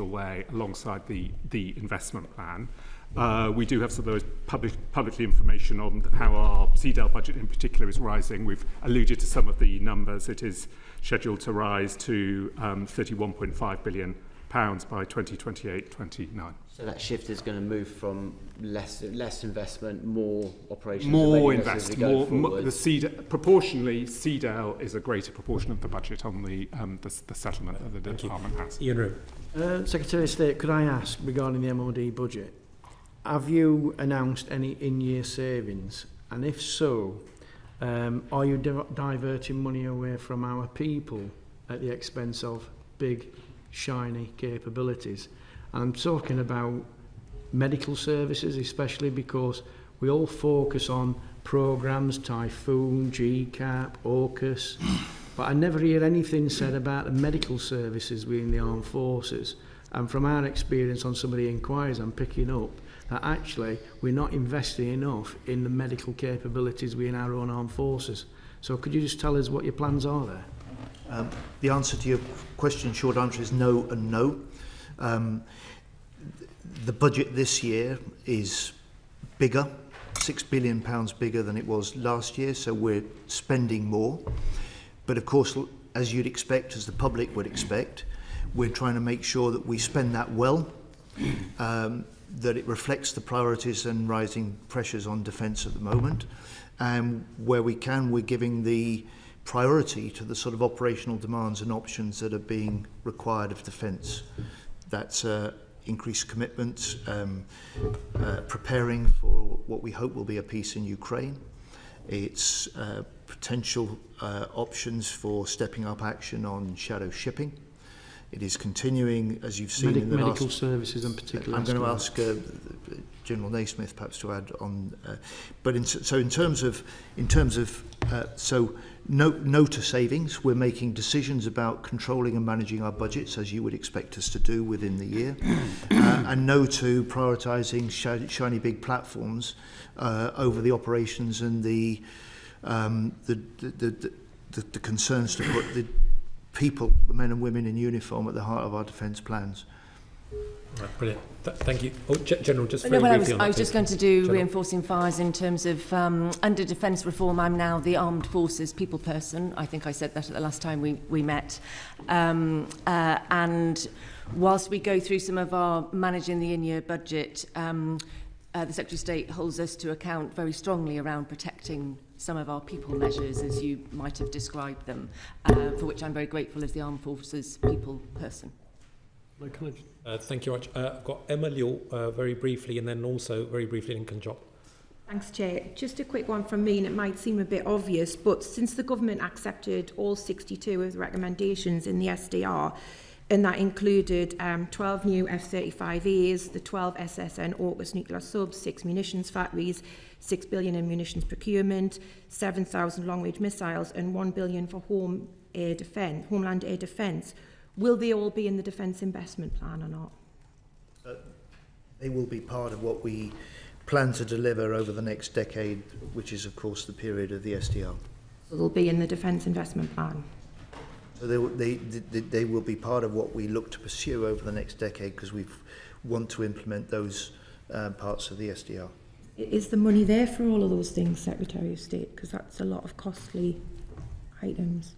way alongside the investment plan. We do have some of those publicly information on how our CDL budget in particular is rising. We've alluded to some of the numbers. It is scheduled to rise to £31.5 billion by 2028-29. So that shift is going to move from less investment, more operations. More investment. Proportionally, CDL is a greater proportion of the budget on the settlement that the department has. Ian Rowe. Secretary of State, could I ask regarding the MOD budget, have you announced any in-year savings? And if so, are you diverting money away from our people at the expense of big, shiny capabilities? I'm talking about medical services, especially because we all focus on programmes, Typhoon, GCAP, AUKUS, but I never hear anything said about the medical services within the armed forces. And from our experience on some of the inquiries I'm picking up, that actually we're not investing enough in the medical capabilities within our own armed forces. So could you just tell us what your plans are there? The answer to your question, short answer, is no and no. The budget this year is bigger, £6 billion bigger than it was last year, so we're spending more. But of course, as you'd expect, as the public would expect, we're trying to make sure that we spend that well, that it reflects the priorities and rising pressures on defence at the moment. And where we can, we're giving the priority to the sort of operational demands and options that are being required of defence. That's increased commitment, preparing for what we hope will be a peace in Ukraine. It's potential options for stepping up action on shadow shipping. It is continuing, as you've seen in the medical services in particular. I'm going to ask General Naismith perhaps to add on. But in terms of no to savings, we're making decisions about controlling and managing our budgets as you would expect us to do within the year, and no to prioritising shiny big platforms over the operations and the concerns to put the people, the men and women in uniform, at the heart of our defence plans. Right, brilliant. Thank you. Oh, General, just very I briefly on that. I was just going to do General. reinforcing fires in terms of under defence reform. I'm now the Armed Forces people person. I think I said that at the last time we met. And whilst we go through some of our managing the in-year budget, the Secretary of State holds us to account very strongly around protecting some of our people measures, as you might have described them, for which I'm very grateful as the Armed Forces people person. Thank you very much. I've got Emma Liu very briefly, and then also very briefly Lincoln Job. Thanks, Chair. Just a quick one from me, and it might seem a bit obvious, but since the government accepted all 62 of the recommendations in the SDR, and that included 12 new F-35As, the 12 SSN AUKUS nuclear subs, 6 munitions factories, 6 billion in munitions procurement, 7,000 long-range missiles, and 1 billion for homeland air defence. Will they all be in the Defence Investment Plan or not? They will be part of what we plan to deliver over the next decade, which is, of course, the period of the SDR. So they'll be in the Defence Investment Plan? So they will be part of what we look to pursue over the next decade, because we want to implement those parts of the SDR. Is the money there for all of those things, Secretary of State? Because that's a lot of costly items.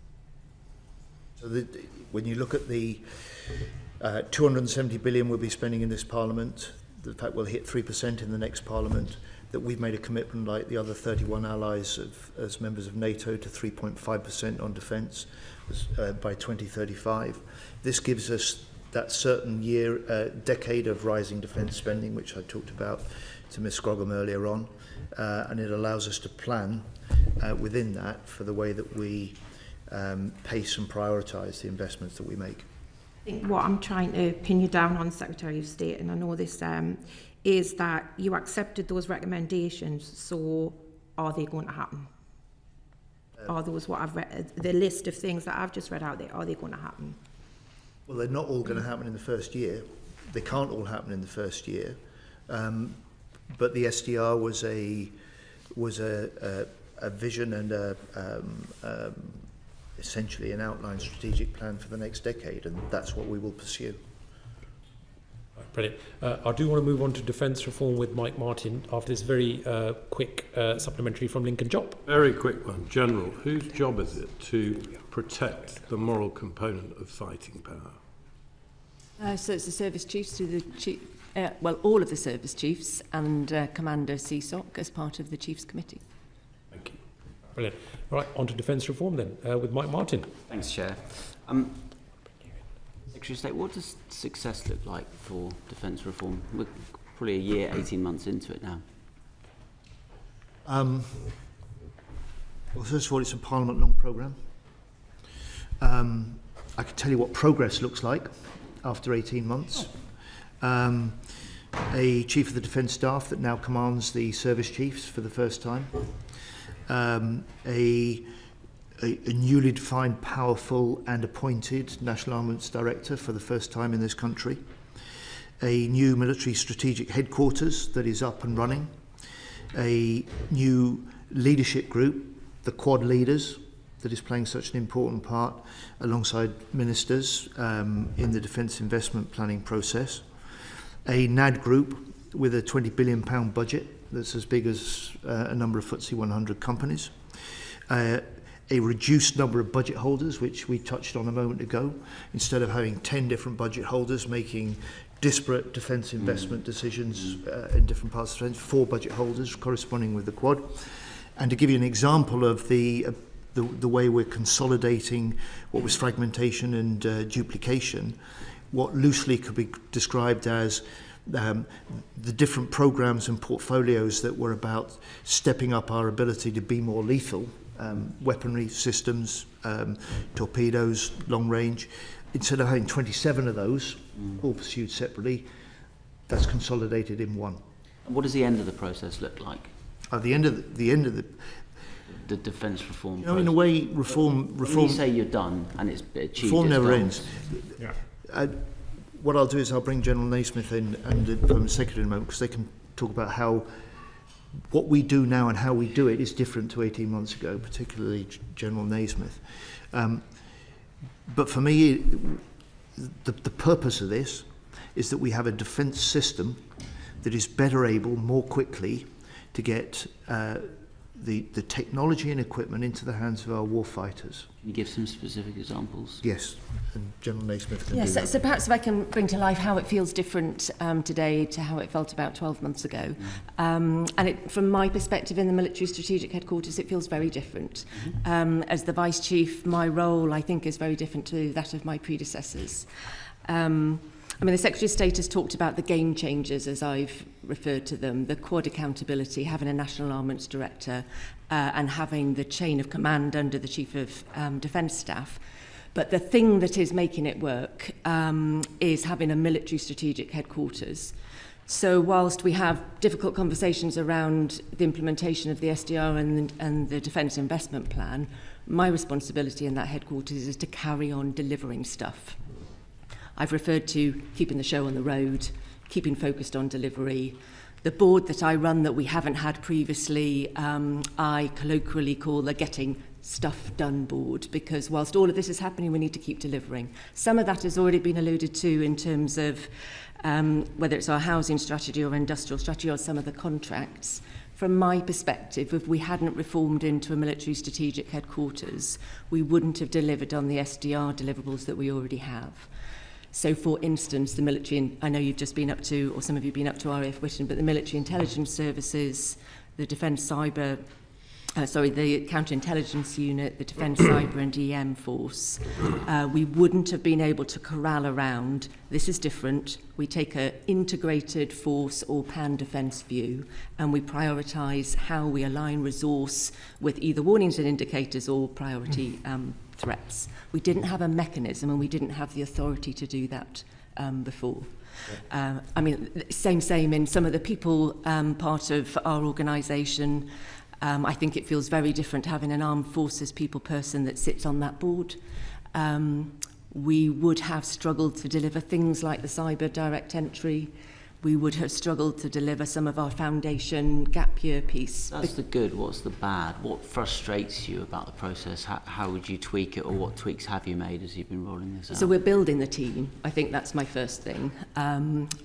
So when you look at the 270 billion we'll be spending in this Parliament, the fact we'll hit 3% in the next Parliament, that we've made a commitment like the other 31 allies as members of NATO to 3.5% on defence by 2035. This gives us that certain decade of rising defence spending, which I talked about to Ms Scroggum earlier on, and it allows us to plan within that for the way that we pace and prioritise the investments that we make. I think what I'm trying to pin you down on, Secretary of State, and I know this, is that you accepted those recommendations, so are they going to happen? Are those what I've read, the list of things that I've just read out there, are they going to happen? Well, they're not all going to happen in the first year. They can't all happen in the first year. But the SDR was a vision and essentially an outlined strategic plan for the next decade, and that's what we will pursue. Brilliant. I do want to move on to defence reform with Mike Martin after this very quick supplementary from Lincoln Job. Very quick one. General, whose job is it to protect the moral component of fighting power? So it's the service chiefs to the chief, well, all of the service chiefs and Commander CSOC as part of the Chiefs Committee. Thank you. Brilliant. All right, on to defence reform then with Mike Martin. Thanks, Chair. Secretary of State, what does success look like for defence reform? We're probably a year, 18 months into it now. Well, first of all, it's a Parliament-long programme. I can tell you what progress looks like after 18 months. A Chief of the Defence Staff that now commands the service chiefs for the first time. A newly defined, powerful and appointed National Armaments Director for the first time in this country. A new military strategic headquarters that is up and running. A new leadership group, the Quad leaders, that is playing such an important part alongside ministers in the defence investment planning process. A NAD group with a £20 billion budget that's as big as a number of FTSE 100 companies. A reduced number of budget holders, which we touched on a moment ago. Instead of having 10 different budget holders making disparate defence investment decisions in different parts of defence, 4 budget holders corresponding with the Quad. And to give you an example of the way we're consolidating what was fragmentation and duplication, what loosely could be described as the different programs and portfolios that were about stepping up our ability to be more lethal, weaponry systems, torpedoes, long range. Instead of having 27 of those, all pursued separately, that's consolidated in one. And what does the end of the process look like? The end of the defence reform process. In a way, reform. When you say you're done and it's achieved, reform never ends. Yeah. What I'll do is I'll bring General Naismith in and the Permanent Secretary in a moment, because they can talk about how what we do now and how we do it is different to 18 months ago, particularly General Naismith. But for me, the purpose of this is that we have a defence system that is better able, more quickly, to get the technology and equipment into the hands of our warfighters. Can you give some specific examples? Yes, and General Naismith can do that. So perhaps if I can bring to life how it feels different today to how it felt about 12 months ago. From my perspective in the military strategic headquarters, it feels very different. As the Vice Chief, my role, I think, is very different to that of my predecessors. The Secretary of State has talked about the game changers, as I've referred to them, the Quad accountability, having a National Armaments Director and having the chain of command under the Chief of Defence Staff. But the thing that is making it work is having a military strategic headquarters. So whilst we have difficult conversations around the implementation of the SDR and the Defence Investment Plan, my responsibility in that headquarters is to carry on delivering stuff. I've referred to keeping the show on the road, keeping focused on delivery. The board that I run that we haven't had previously, I colloquially call the Getting Stuff Done board, because whilst all of this is happening, we need to keep delivering. Some of that has already been alluded to in terms of whether it's our housing strategy or industrial strategy or some of the contracts. From my perspective, if we hadn't reformed into a military strategic headquarters, we wouldn't have delivered on the SDR deliverables that we already have. So, for instance, the military, I know you've just been up to, or some of you have been up to RAF Witten, but the military intelligence services, the defence cyber, the counterintelligence unit, the defence cyber and EM force, we wouldn't have been able to corral around, this is different, we take an integrated force or pan-defence view, and we prioritise how we align resource with either warnings and indicators or priority threats. We didn't have a mechanism and we didn't have the authority to do that before. I mean, same in some of the people part of our organisation. I think it feels very different having an armed forces people person that sits on that board. We would have struggled to deliver things like the cyber direct entry. We would have struggled to deliver some of our foundation gap year piece. That's the good. What's the bad? What frustrates you about the process? How would you tweak it, or what tweaks have you made as you've been rolling this out? So we're building the team. I think that's my first thing.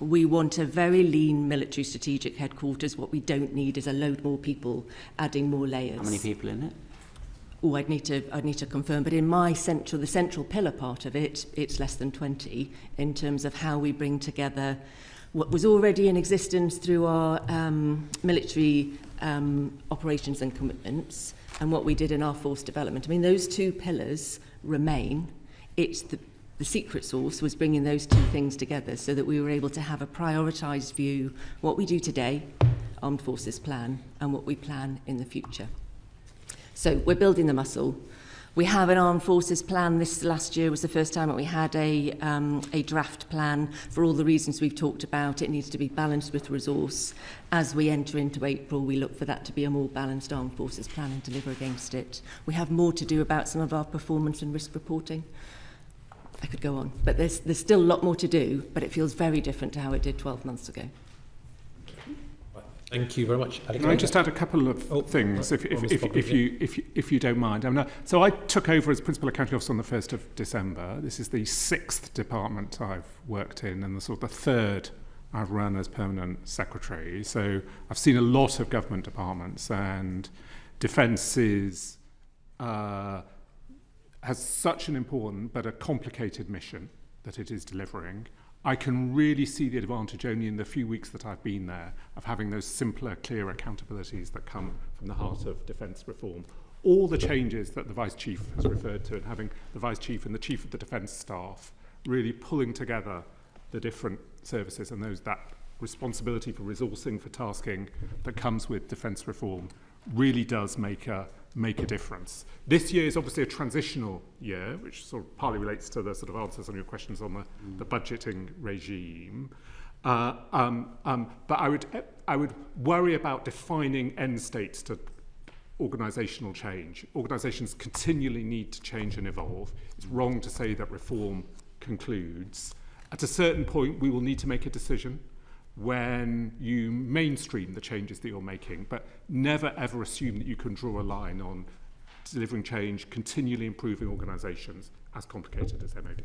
We want a very lean military strategic headquarters. What we don't need is a load more people adding more layers. How many people in it? Oh, I'd need to confirm. But in the central pillar part of it, it's less than 20 in terms of how we bring together what was already in existence through our military operations and commitments and what we did in our force development. I mean, those two pillars remain. It's the secret sauce was bringing those two things together so that we were able to have a prioritised view, what we do today, Armed Forces plan, and what we plan in the future. So we're building the muscle. We have an Armed Forces plan. This last year was the first time that we had a draft plan for all the reasons we've talked about. It needs to be balanced with resource. As we enter into April, we look for that to be a more balanced Armed Forces plan and deliver against it. We have more to do about some of our performance and risk reporting. I could go on, but there's still a lot more to do, but it feels very different to how it did 12 months ago. Thank you very much. Can I just add a couple of things, if you don't mind? So I took over as Principal Accounting Officer on the 1st of December. This is the 6th department I've worked in and the sort of the 3rd I've run as Permanent Secretary. So I've seen a lot of government departments, and Defence has such an important but a complicated mission that it is delivering. I can really see the advantage only in the few weeks that I've been there of having those simpler, clearer accountabilities that come from the heart of defence reform. All the changes that the Vice Chief has referred to, and having the Vice Chief and the Chief of the Defence Staff really pulling together the different services and that responsibility for resourcing, for tasking that comes with defence reform really does make a difference. This year is obviously a transitional year, which sort of partly relates to the sort of answers on your questions on the budgeting regime. But I would worry about defining end states to organisational change. Organisations continually need to change and evolve. It's wrong to say that reform concludes. At a certain point, we will need to make a decision when you mainstream the changes that you're making, but never ever assume that you can draw a line on delivering change, continually improving organisations, as complicated as they may be.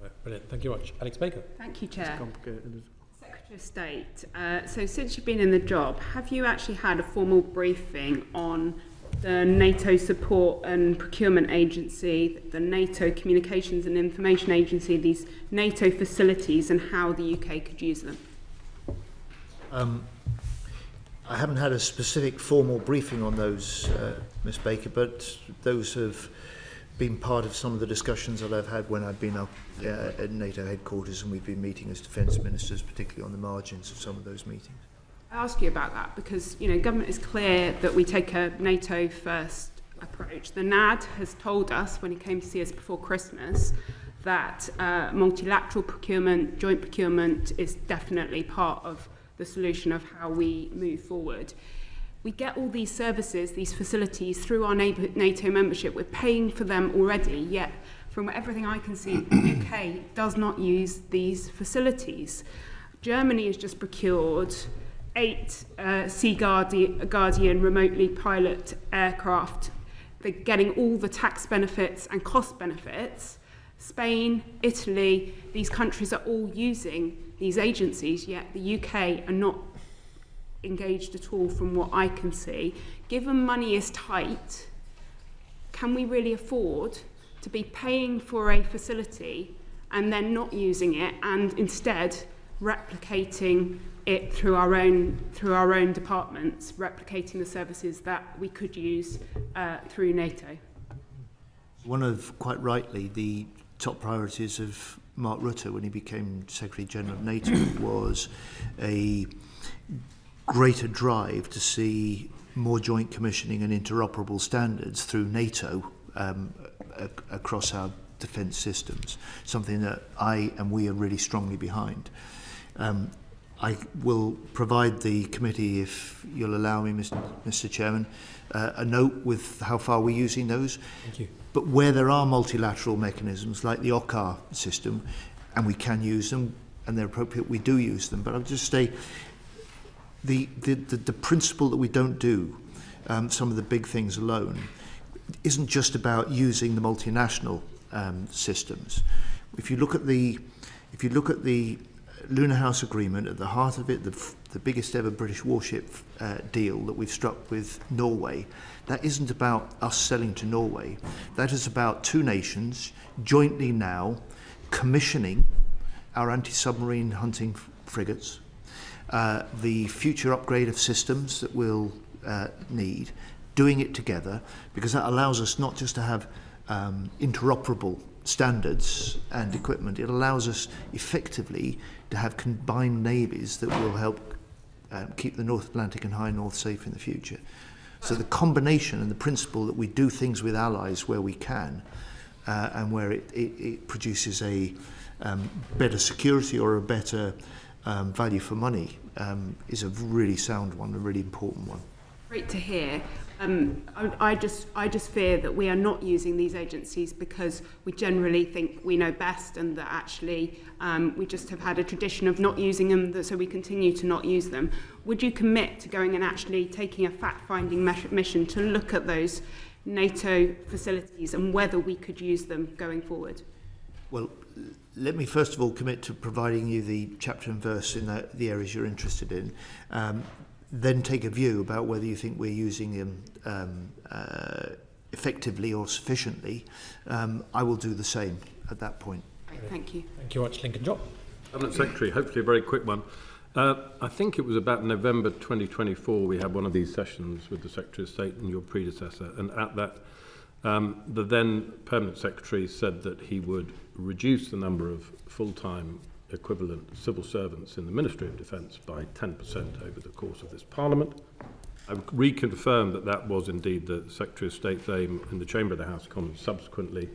Right, brilliant. Thank you very much. Alex Baker. Thank you, Chair. It's complicated. Secretary of State, so since you've been in the job, have you actually had a formal briefing on the NATO Support and Procurement Agency, the NATO Communications and Information Agency, these NATO facilities, and how the UK could use them? I haven't had a specific formal briefing on those, Ms Baker, but those have been part of some of the discussions that I've had when I've been up at NATO headquarters, and we've been meeting as defence ministers, particularly on the margins of some of those meetings. I ask you about that because, you know, government is clear that we take a NATO first approach. The NAD has told us, when he came to see us before Christmas, that multilateral procurement, joint procurement is definitely part of the solution of how we move forward. We get all these services, these facilities, through our NATO membership. We're paying for them already, yet from everything I can see, the UK does not use these facilities. Germany has just procured 8 Sea Guardian remotely pilot aircraft. They're getting all the tax benefits and cost benefits. Spain, Italy, these countries are all using these agencies, yet the UK are not engaged at all from what I can see. Given money is tight, can we really afford to be paying for a facility and then not using it, and instead replicating it through our own departments, replicating the services that we could use through NATO? One of, quite rightly, the top priorities of Mark Rutte when he became Secretary General of NATO was a greater drive to see more joint commissioning and interoperable standards through NATO across our defence systems, something that I and we are really strongly behind. I will provide the committee, if you'll allow me, Mr. Chairman, a note with how far we're using those. Thank you. But where there are multilateral mechanisms like the OCCAR system, and we can use them, and they're appropriate, we do use them. But I'll just say the principle that we don't do some of the big things alone isn't just about using the multinational systems. If you look at the Lunar House Agreement, at the heart of it, the biggest ever British warship deal that we've struck with Norway, that isn't about us selling to Norway. That is about two nations jointly now commissioning our anti-submarine hunting frigates, the future upgrade of systems that we'll need, doing it together, because that allows us not just to have interoperable standards and equipment, it allows us effectively to have combined navies that will help keep the North Atlantic and High North safe in the future. So the combination and the principle that we do things with allies where we can, and where it produces a better security or a better value for money, is a really sound one, a really important one. Great to hear. I just fear that we are not using these agencies because we generally think we know best, and that actually we just have had a tradition of not using them, so we continue to not use them. Would you commit to going and actually taking a fact-finding mission to look at those NATO facilities and whether we could use them going forward? Well, let me first of all commit to providing you the chapter and verse in the areas you're interested in. Then take a view about whether you think we're using them effectively or sufficiently. I will do the same at that point. Right, thank you. Thank you very much, Lincoln Job. Cabinet Secretary, hopefully a very quick one. I think it was about November 2024 we had one of these sessions with the Secretary of State and your predecessor, and at that the then Permanent Secretary said that he would reduce the number of full-time equivalent civil servants in the Ministry of Defence by 10% over the course of this Parliament. I've reconfirmed that that was indeed the Secretary of State's aim in the Chamber of the House of Commons subsequently.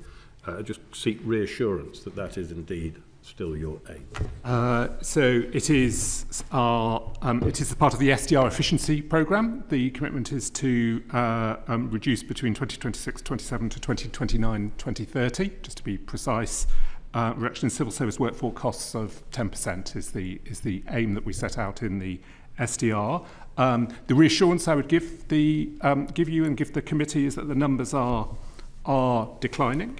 I just seek reassurance that that is indeed still your aim. So it is a part of the SDR efficiency programme. The commitment is to reduce between 2026-27 to 2029-2030, just to be precise. Reduction in civil service workforce costs of 10% is the aim that we set out in the SDR. The reassurance I would give you and give the committee is that the numbers are declining,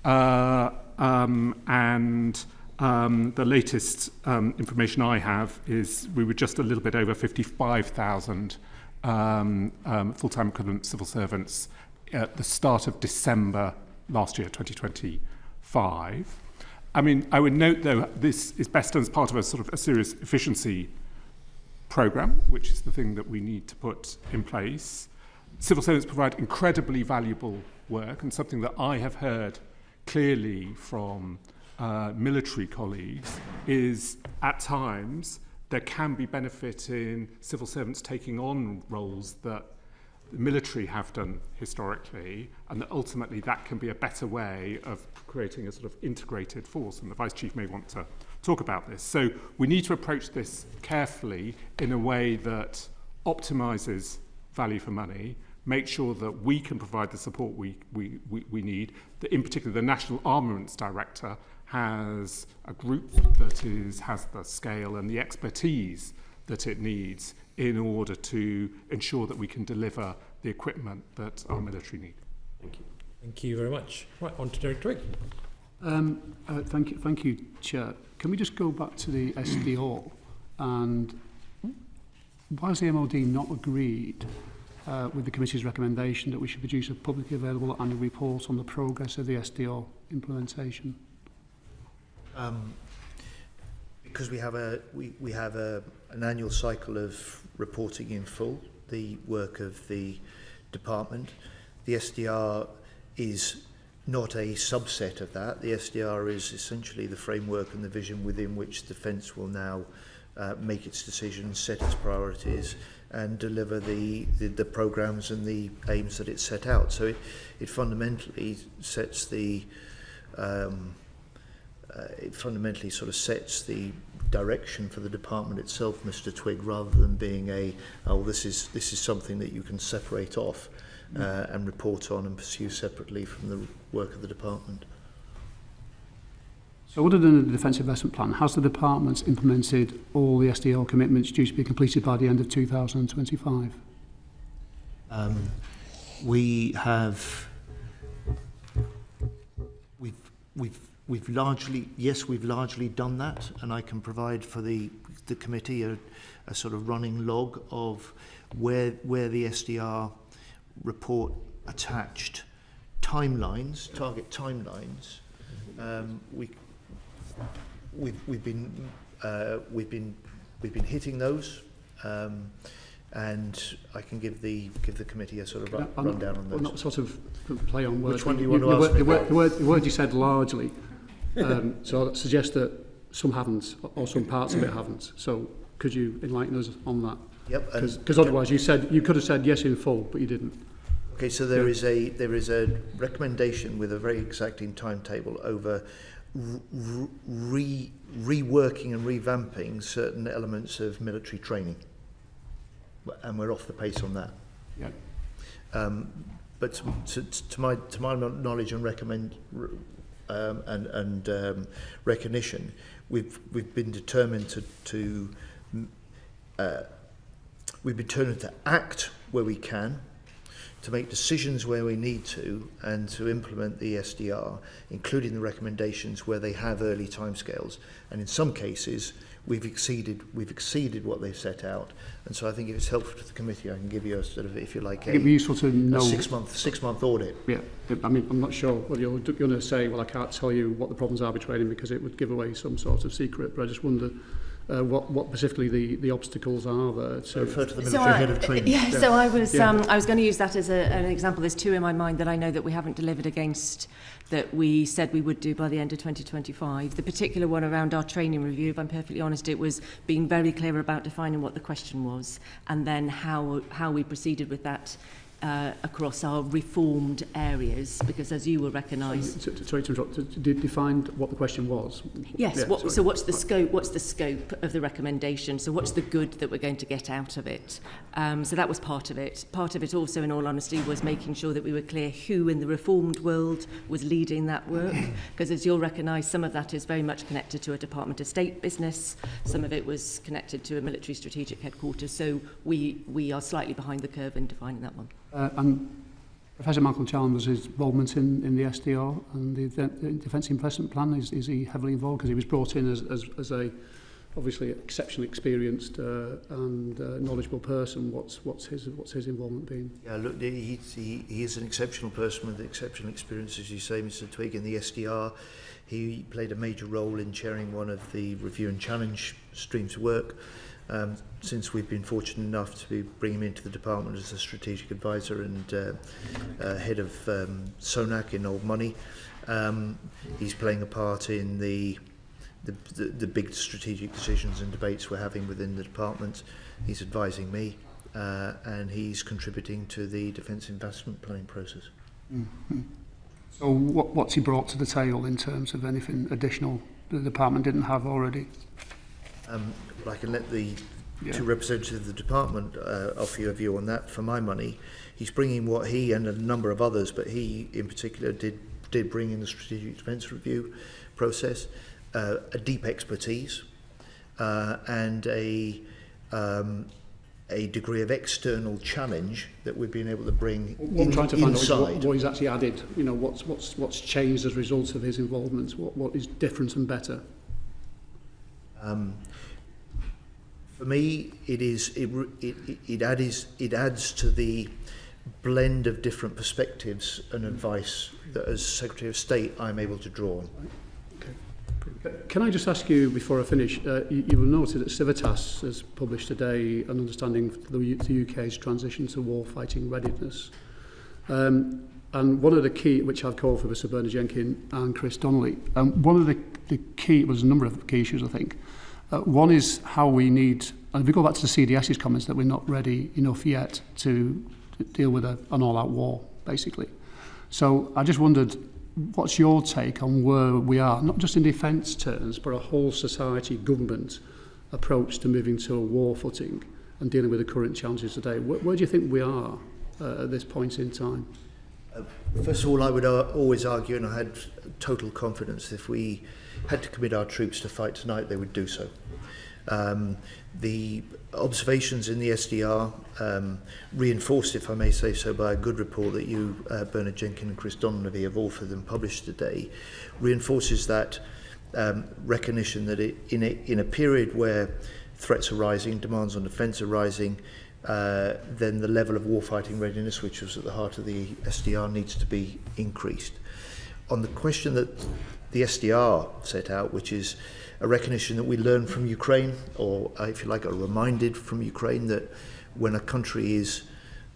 and the latest information I have is we were just a little bit over 55,000 full-time equivalent civil servants at the start of December last year, 2025. I mean, I would note, though, this is best done as part of a sort of a serious efficiency programme, which is the thing that we need to put in place. Civil servants provide incredibly valuable work, and something that I have heard clearly from military colleagues is, at times, there can be benefit in civil servants taking on roles that the military have done historically, and that ultimately that can be a better way of creating a sort of integrated force. And the Vice Chief may want to talk about this. So we need to approach this carefully in a way that optimises value for money, make sure that we can provide the support we need. That in particular, the National Armaments Director has a group that has the scale and the expertise that it needs in order to ensure that we can deliver the equipment that our military need. Thank you. Thank you very much. Right, on to Derek Twigg. Thank you, Chair. Can we just go back to the SDO? And why has the MOD not agreed with the committee's recommendation that we should produce a publicly available annual report on the progress of the SDO implementation? Because we have an annual cycle of reporting in full the work of the department. The SDR is not a subset of that. The SDR is essentially the framework and the vision within which Defence will now make its decisions, set its priorities, and deliver the programmes and the aims that it set out. So it fundamentally sets the it fundamentally sort of sets the direction for the department itself, Mr. Twigg, rather than being this is something that you can separate off and report on and pursue separately from the work of the department. So other than the Defence Investment Plan, has the department implemented all the SDL commitments due to be completed by the end of 2025? We've largely done that, and I can provide for the committee a sort of running log of where the SDR report attached timelines, target timelines. We've been hitting those, and I can give the committee a sort of rundown on those. Not sort of play on words. Which one do you want to ask me about? The word you said largely, so that suggests that some haven't, or some parts of it haven't. So could you enlighten us on that? Yep. Because otherwise you could have said yes in full, but you didn't. Okay, so there is a recommendation with a very exacting timetable over reworking and revamping certain elements of military training, and we're off the pace on that. Yeah. But to my knowledge and recognition, we've been determined to act where we can, to make decisions where we need to, and to implement the SDR, including the recommendations where they have early timescales. And in some cases, we've exceeded what they've set out. And so I think if it's helpful to the committee, I can give you a sort of, if you like, it'd be useful to know a six month audit. Yeah, I mean, I'm not sure whether you're going to say, well, I can't tell you what the problems are with training because it would give away some sort of secret. But I just wonder what specifically the obstacles are there. So refer to the military head of training. Yeah, so I was going to use that as an example. There's two in my mind that I know that we haven't delivered against, that we said we would do by the end of 2025. The particular one around our training review, if I'm perfectly honest, it was being very clear about defining what the question was and then how we proceeded with that across our reformed areas, because as you will recognise... Sorry to interrupt, define what the question was. Yes, yeah, so what's the scope of the recommendation? So what's the good that we're going to get out of it? So that was part of it. Part of it also, in all honesty, was making sure that we were clear who in the reformed world was leading that work, because as you'll recognise, some of that is very much connected to a Department of State business, some of it was connected to a military strategic headquarters, so we are slightly behind the curve in defining that one. And Professor Malcolm Chalmers' involvement in the SDR and the Defence Investment Plan, is he heavily involved? Because he was brought in as a obviously exceptionally experienced and knowledgeable person. What's his involvement been? Yeah, look, he is an exceptional person with exceptional experience, as you say, Mr. Twigg, in the SDR. He played a major role in chairing one of the review and challenge streams of work. Since we've been fortunate enough to bring him into the department as a strategic advisor and head of SONAC in Old Money, he's playing a part in the big strategic decisions and debates we're having within the department. He's advising me and he's contributing to the defence investment planning process. Mm-hmm. So what's he brought to the table in terms of anything additional the department didn't have already? I can let the two representatives of the department offer you a view on that. For my money, he's bringing what he and a number of others, but he in particular did bring in the strategic defence review process, a deep expertise and a degree of external challenge that we've been able to bring what I'm trying to find inside. out is what he's actually added. You know, what's changed as a result of his involvement? What is different and better? For me, it adds to the blend of different perspectives and advice that, as Secretary of State, I'm able to draw on. Okay. Can I just ask you before I finish? You will notice that Civitas has published today an understanding of the UK's transition to war-fighting readiness. And one of the key, which I've called for with Sir Bernard Jenkins and Chris Donnelly, one of the key, there's a number of key issues, I think. One is how we need, and if we go back to the CDS's comments, that we're not ready enough yet to deal with an all-out war, basically. So I just wondered, what's your take on where we are, not just in defence terms, but a whole society, government approach to moving to a war footing and dealing with the current challenges today? Where do you think we are at this point in time? First of all, I would always argue, and I had total confidence, if we had to commit our troops to fight tonight, they would do so. The observations in the SDR, reinforced, if I may say so, by a good report that you, Bernard Jenkins and Chris Donnelly, have authored and published today, reinforces that recognition that in a period where threats are rising, demands on defence are rising, then the level of warfighting readiness, which was at the heart of the SDR, needs to be increased. On the question that the SDR set out, which is a recognition that we learn from Ukraine, or if you like, are reminded from Ukraine that when a country is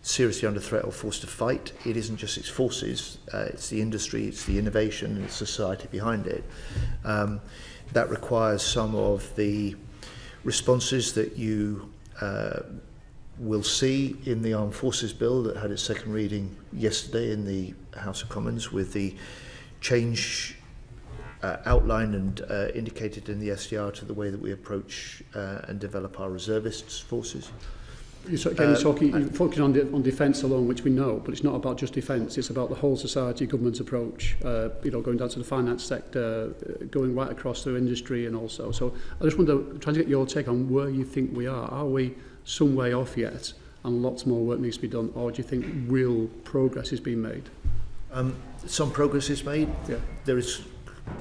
seriously under threat or forced to fight, it isn't just its forces, it's the industry, it's the innovation, and it's society behind it. That requires some of the responses that you will see in the Armed Forces Bill that had its second reading yesterday in the House of Commons, with the change outlined and indicated in the SDR to the way that we approach and develop our reservists forces. You're focusing on defence alone, which we know, but it's not about just defence. It's about the whole society government approach. Going down to the finance sector, going right across through industry, and also. So I just wonder, trying to get your take on where you think we are. Are we some way off yet, and lots more work needs to be done, or do you think real progress is being made? Some progress is made. Yeah. There is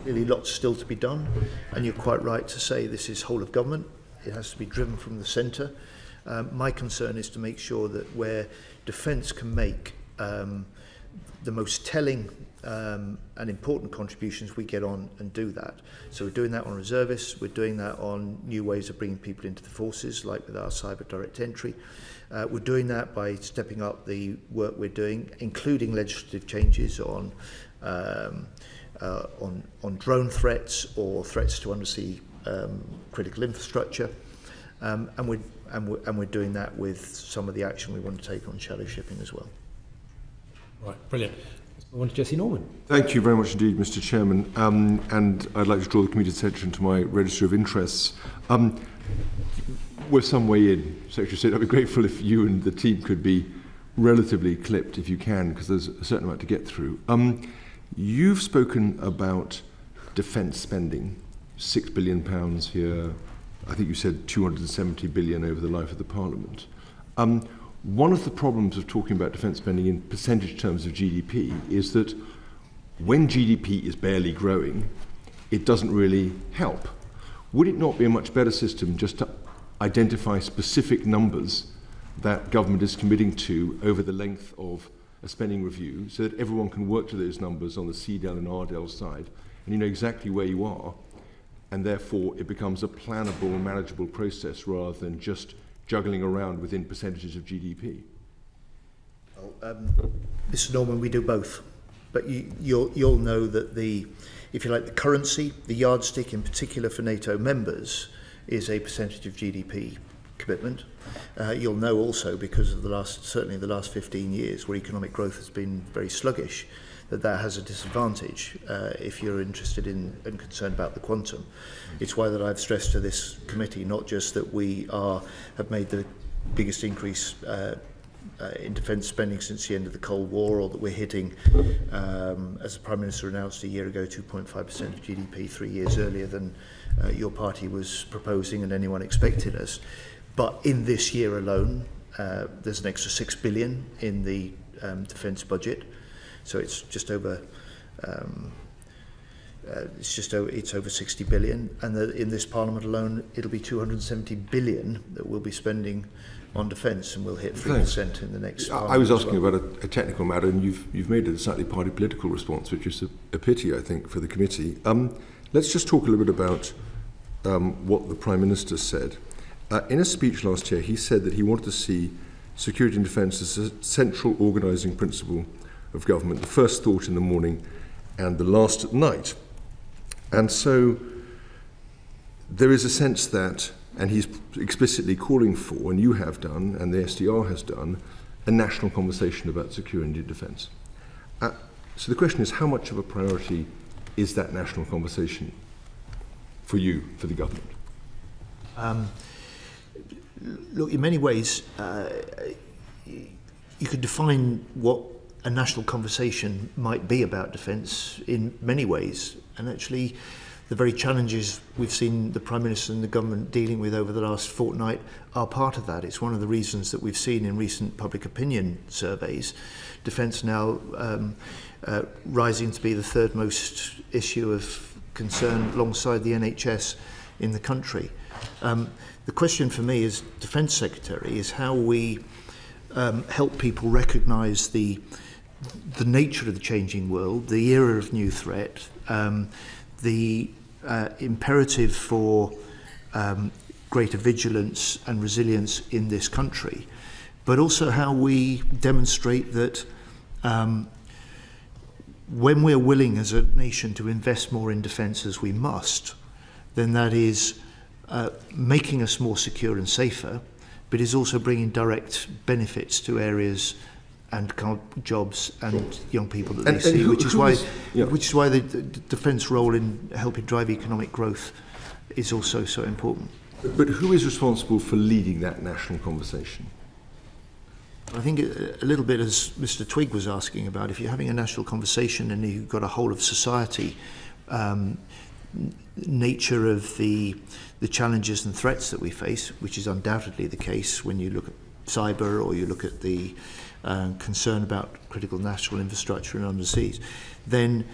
clearly lots still to be done, and you're quite right to say this is whole of government. It has to be driven from the centre. My concern is to make sure that where defence can make the most telling and important contributions, we get on and do that. So we're doing that on reservists, we're doing that on new ways of bringing people into the forces, like with our cyber direct entry. We're doing that by stepping up the work we're doing, including legislative changes on drone threats or threats to undersea critical infrastructure. And we're doing that with some of the action we want to take on shadow shipping as well. Right, brilliant. I want to Jesse Norman. Thank you very much indeed, Mr. Chairman. And I'd like to draw the committee's attention to my register of interests. We're some way in, Secretary of State. I'd be grateful if you and the team could be relatively clipped, if you can, because there's a certain amount to get through. You've spoken about defence spending, £6 billion here. I think you said 270 billion over the life of the Parliament. One of the problems of talking about defence spending in percentage terms of GDP is that when GDP is barely growing, it doesn't really help. Would it not be a much better system just to identify specific numbers that government is committing to over the length of a spending review, so that everyone can work to those numbers on the CDEL and RDEL side, and you know exactly where you are, and therefore it becomes a plannable, manageable process rather than just juggling around within percentages of GDP? Well, Mr. Norman, we do both. But you'll know that if you like, the currency, the yardstick in particular for NATO members, is a percentage of GDP commitment. You'll know also, because of certainly the last 15 years, where economic growth has been very sluggish, that has a disadvantage if you're interested in and concerned about the quantum. It's why that I've stressed to this committee not just that we have made the biggest increase in defence spending since the end of the Cold War, or that we're hitting, as the Prime Minister announced a year ago, 2.5% of GDP 3 years earlier than your party was proposing and anyone expected us. But in this year alone, there's an extra £6 billion in the defence budget. So it's just over it's over 60 billion, and in this Parliament alone it'll be 270 billion that we'll be spending on defence, and we'll hit 3% in the next I was asking about a technical matter, and you've made it a slightly party political response, which is a pity, I think, for the committee. Let's just talk a little bit about what the Prime Minister said. In a speech last year, he said that he wanted to see security and defence as a central organising principle of government, the first thought in the morning and the last at night. And so there is a sense that, and he's explicitly calling for, and you have done, and the SDR has done, a national conversation about security and defence. So the question is, how much of a priority is that national conversation for you, for the government? Look, in many ways, you could define what a national conversation might be about defence in many ways. And actually, the very challenges we've seen the Prime Minister and the government dealing with over the last fortnight are part of that. It's one of the reasons that we've seen in recent public opinion surveys, defence now rising to be the third most issue of concern alongside the NHS in the country. The question for me as Defence Secretary is how we help people recognise the nature of the changing world, the era of new threat, the imperative for greater vigilance and resilience in this country, but also how we demonstrate that when we're willing as a nation to invest more in defence, as we must, then that is making us more secure and safer, but is also bringing direct benefits to areas and jobs and young people that they see, which is why the defence role in helping drive economic growth is also so important. But who is responsible for leading that national conversation? I think a little bit as Mr. Twigg was asking about, if you're having a national conversation and you've got a whole of society, nature of the challenges and threats that we face, which is undoubtedly the case when you look at cyber or you look at the concern about critical national infrastructure and underseas, then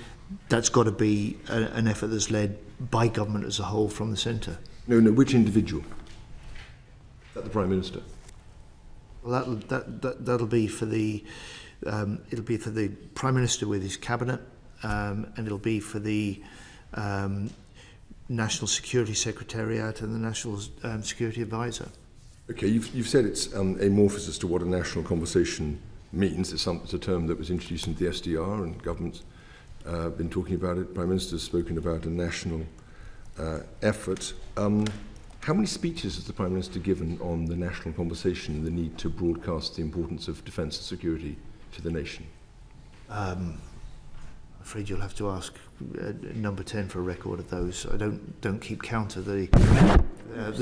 that's got to be an effort that's led by government as a whole from the centre. No, which individual? Is that the Prime Minister? Well, that'll be for the it'll be for the Prime Minister with his cabinet, and it'll be for the National Security Secretariat and the National Security Advisor. Okay, you've said it's amorphous as to what a national conversation means. It's a term that was introduced into the SDR, and government's been talking about it. Prime Minister's spoken about a national effort. How many speeches has the Prime Minister given on the national conversation and the need to broadcast the importance of defence and security to the nation? I'm afraid you'll have to ask number 10 for a record of those. I don't keep count of the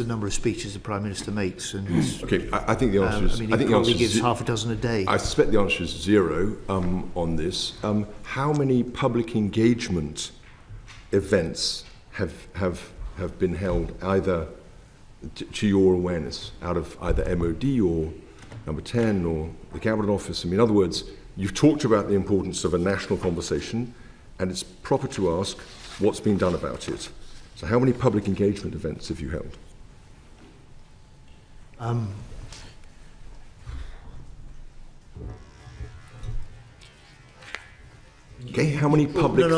number of speeches the Prime Minister makes. And okay, I think the answer is... I think he probably gives half a dozen a day. I suspect the answer is 0 on this. How many public engagement events have been held either to your awareness out of either MOD or number 10 or the Cabinet Office? I mean, in other words, you've talked about the importance of a national conversation, and it's proper to ask what's being done about it. So how many public engagement events have you held? Okay, how many public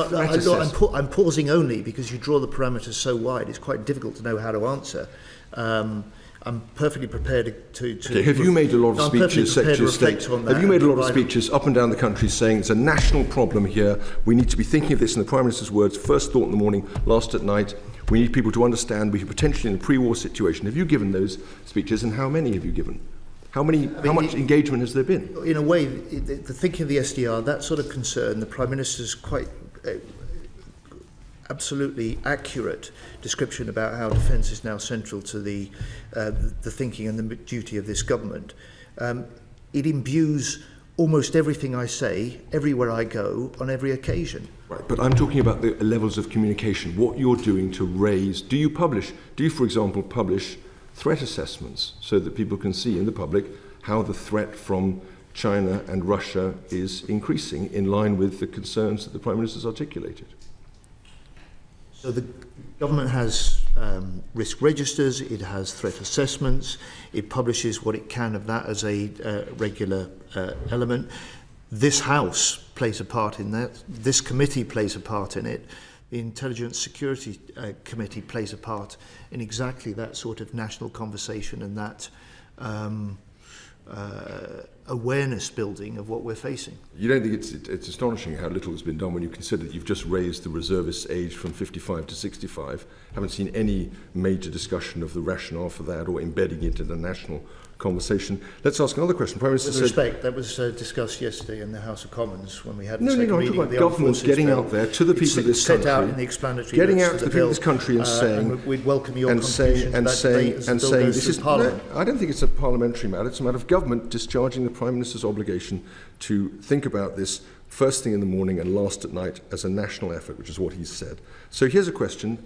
I'm pausing only because you draw the parameters so wide. It's quite difficult to know how to answer. I'm perfectly prepared to okay, have you made a lot of speeches, Secretary of State? Have you made a lot of speeches up and down the country saying it's a national problem here, we need to be thinking of this in the Prime Minister's words, first thought in the morning, last at night? We need people to understand we're potentially in a pre-war situation. Have you given those speeches, and how many have you given? How much engagement has there been? In a way, the thinking of the SDR, that sort of concern, the Prime Minister's quite absolutely accurate description about how defence is now central to the thinking and the duty of this government. It imbues almost everything I say, everywhere I go, on every occasion. Right, but I'm talking about the levels of communication, what you're doing to raise. Do you, for example, publish threat assessments so that people can see in the public how the threat from China and Russia is increasing in line with the concerns that the Prime Minister's articulated? So the government has risk registers, it has threat assessments, it publishes what it can of that as a regular element. This House plays a part in that, this committee plays a part in it, the Intelligence Security Committee plays a part in exactly that sort of national conversation and that awareness building of what we're facing. You don't think it's astonishing how little has been done when you consider that you've just raised the reservist age from 55 to 65, haven't seen any major discussion of the rationale for that or embedding it in a national conversation. Let's ask another question. Prime Minister With respect, that was discussed yesterday in the House of Commons when we had the second reading of the government getting out there to the people of this country, set out in the explanatory getting notes out to the the people bill, of this country and saying, and we'd welcome your and contribution to that debate as the bill goes this through is Parliament. No, I don't think it's a parliamentary matter. It's a matter of government discharging the Prime Minister's obligation to think about this first thing in the morning and last at night as a national effort, which is what he's said. So here's a question.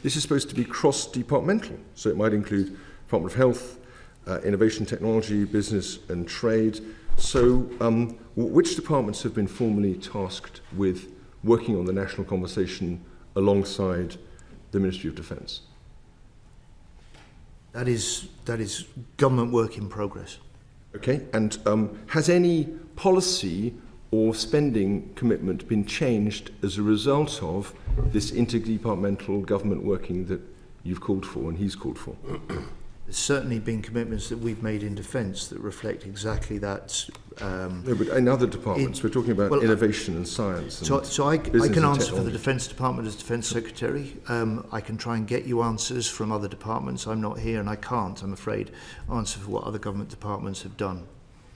This is supposed to be cross-departmental, so it might include Department of Health, Innovation, Technology, Business and Trade. So which departments have been formally tasked with working on the national conversation alongside the Ministry of Defence? That is government work in progress. Okay, and has any policy or spending commitment been changed as a result of this interdepartmental government working that you've called for and he's called for? There's certainly been commitments that we've made in defence that reflect exactly that. No, but in other departments, we're talking about innovation and science. And so I can answer technology. for the Defence Department as Defence Secretary. I can try and get you answers from other departments. I'm not here and I can't, I'm afraid, answer for what other government departments have done.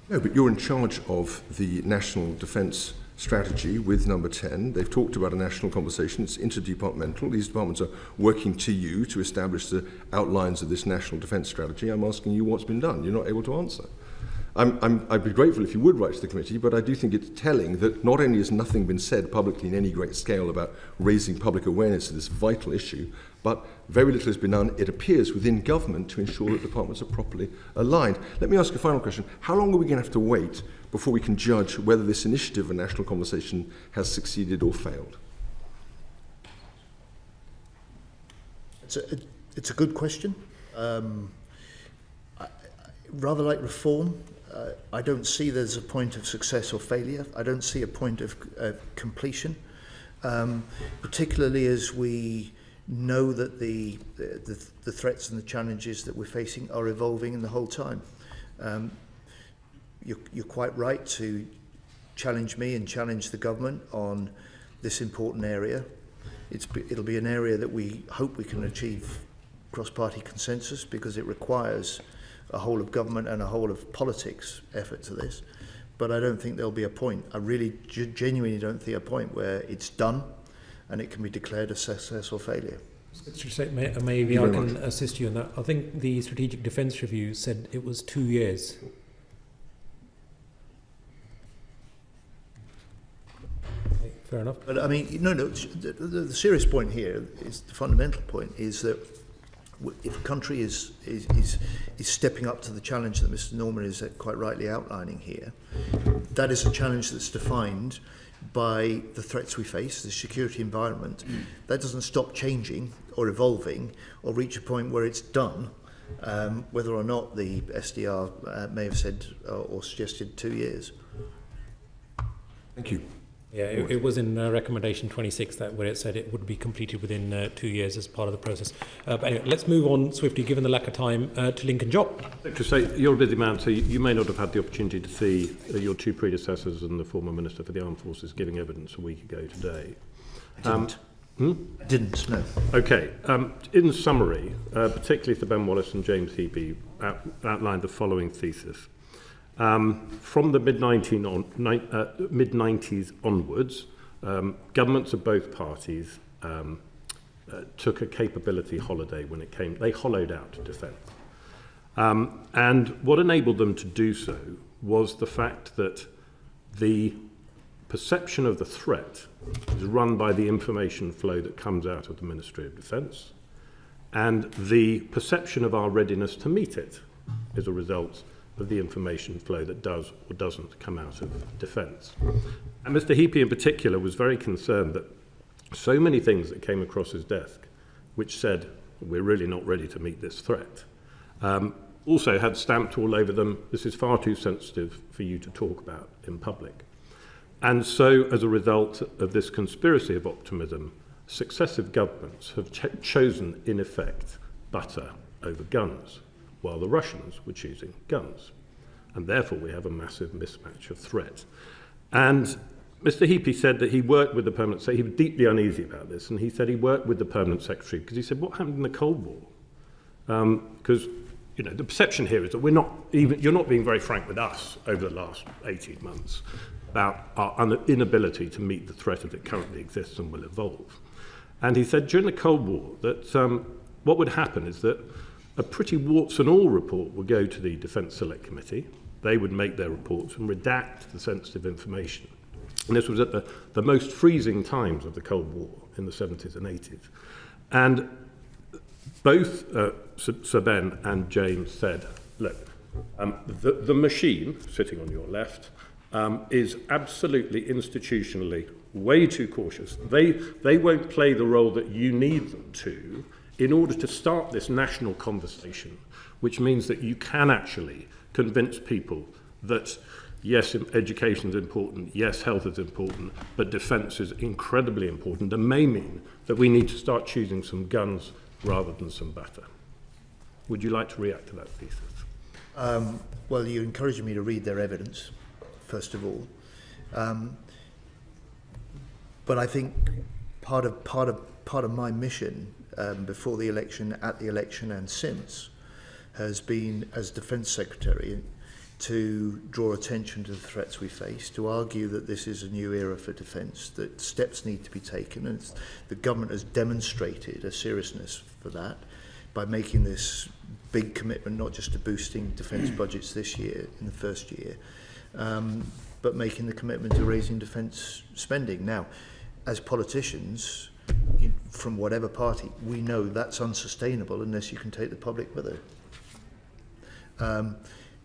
No, but you're in charge of the National Defence Strategy with Number 10. They've talked about a national conversation. It's interdepartmental. These departments are working to you to establish the outlines of this National Defence Strategy. I'm asking you what's been done. You're not able to answer. I'd be grateful if you would write to the committee, but I do think it's telling that not only has nothing been said publicly in any great scale about raising public awareness of this vital issue, but very little has been done, it appears, within government to ensure that departments are properly aligned. Let me ask a final question. How long are we going to have to wait before we can judge whether this initiative of national conversation has succeeded or failed? It's a good question. Rather like reform, I don't see there's a point of success or failure. I don't see a point of completion, particularly as we know that the threats and the challenges that we're facing are evolving in the whole time. You're quite right to challenge me and challenge the government on this important area. It'll be an area that we hope we can achieve cross-party consensus because it requires a whole of government and a whole of politics effort to this. But I don't think there'll be a point. I really genuinely don't see a point where it's done and it can be declared a success or failure. Maybe I can assist you in that. I think the Strategic Defence Review said it was 2 years. Okay, fair enough. But I mean, the serious point here is the fundamental point is that if a country is stepping up to the challenge that Mr. Norman is quite rightly outlining here, that is a challenge that's defined by the threats we face, the security environment. That doesn't stop changing or evolving or reach a point where it's done, whether or not the SDR may have said or suggested 2 years. Thank you. Yeah, it was in recommendation 26 where it said it would be completed within 2 years as part of the process. But anyway, let's move on swiftly, given the lack of time, to Lincoln Job. Secretary, you're a busy man, so you may not have had the opportunity to see your two predecessors and the former Minister for the Armed Forces giving evidence a week ago today. I didn't. Didn't, no. Okay. In summary, particularly Sir Ben Wallace and James Healy outlined the following thesis. From the mid-90s onwards, governments of both parties took a capability holiday when it came. They hollowed out defence. And what enabled them to do so was the fact that the perception of the threat is run by the information flow that comes out of the Ministry of Defence, and the perception of our readiness to meet it is a result of the information flow that does or doesn't come out of defence. And Mr. Healy in particular was very concerned that so many things that came across his desk which said, we're really not ready to meet this threat, also had stamped all over them, this is far too sensitive for you to talk about in public. And so, as a result of this conspiracy of optimism, successive governments have chosen, in effect, butter over guns, while the Russians were choosing guns. And therefore, we have a massive mismatch of threat. And Mr. Healy said that he worked with the Permanent Secretary. He was deeply uneasy about this, and he said he worked with the Permanent Secretary because he said, what happened in the Cold War? Because the perception here is that you're not being very frank with us over the last 18 months about our inability to meet the threat as it currently exists and will evolve. And he said during the Cold War that what would happen is that a pretty warts and all report would go to the Defence Select Committee. They would make their reports and redact the sensitive information. And this was at the most freezing times of the Cold War in the 70s and 80s. And both Sir Ben and James said, look, the machine sitting on your left is absolutely institutionally way too cautious. They won't play the role that you need them to in order to start this national conversation, which means that you can actually convince people that, yes, education is important, yes, health is important, but defence is incredibly important and may mean that we need to start choosing some guns rather than some batter. Would you like to react to that thesis? Well, you're encouraging me to read their evidence, first of all. But I think part of my mission before the election, at the election and since, has been, as Defence Secretary, to draw attention to the threats we face, to argue that this is a new era for defence, that steps need to be taken, and the government has demonstrated a seriousness for that by making this big commitment, not just to boosting defence budgets this year, in the first year, but making the commitment to raising defence spending. Now, as politicians, from whatever party, we know that's unsustainable unless you can take the public with it.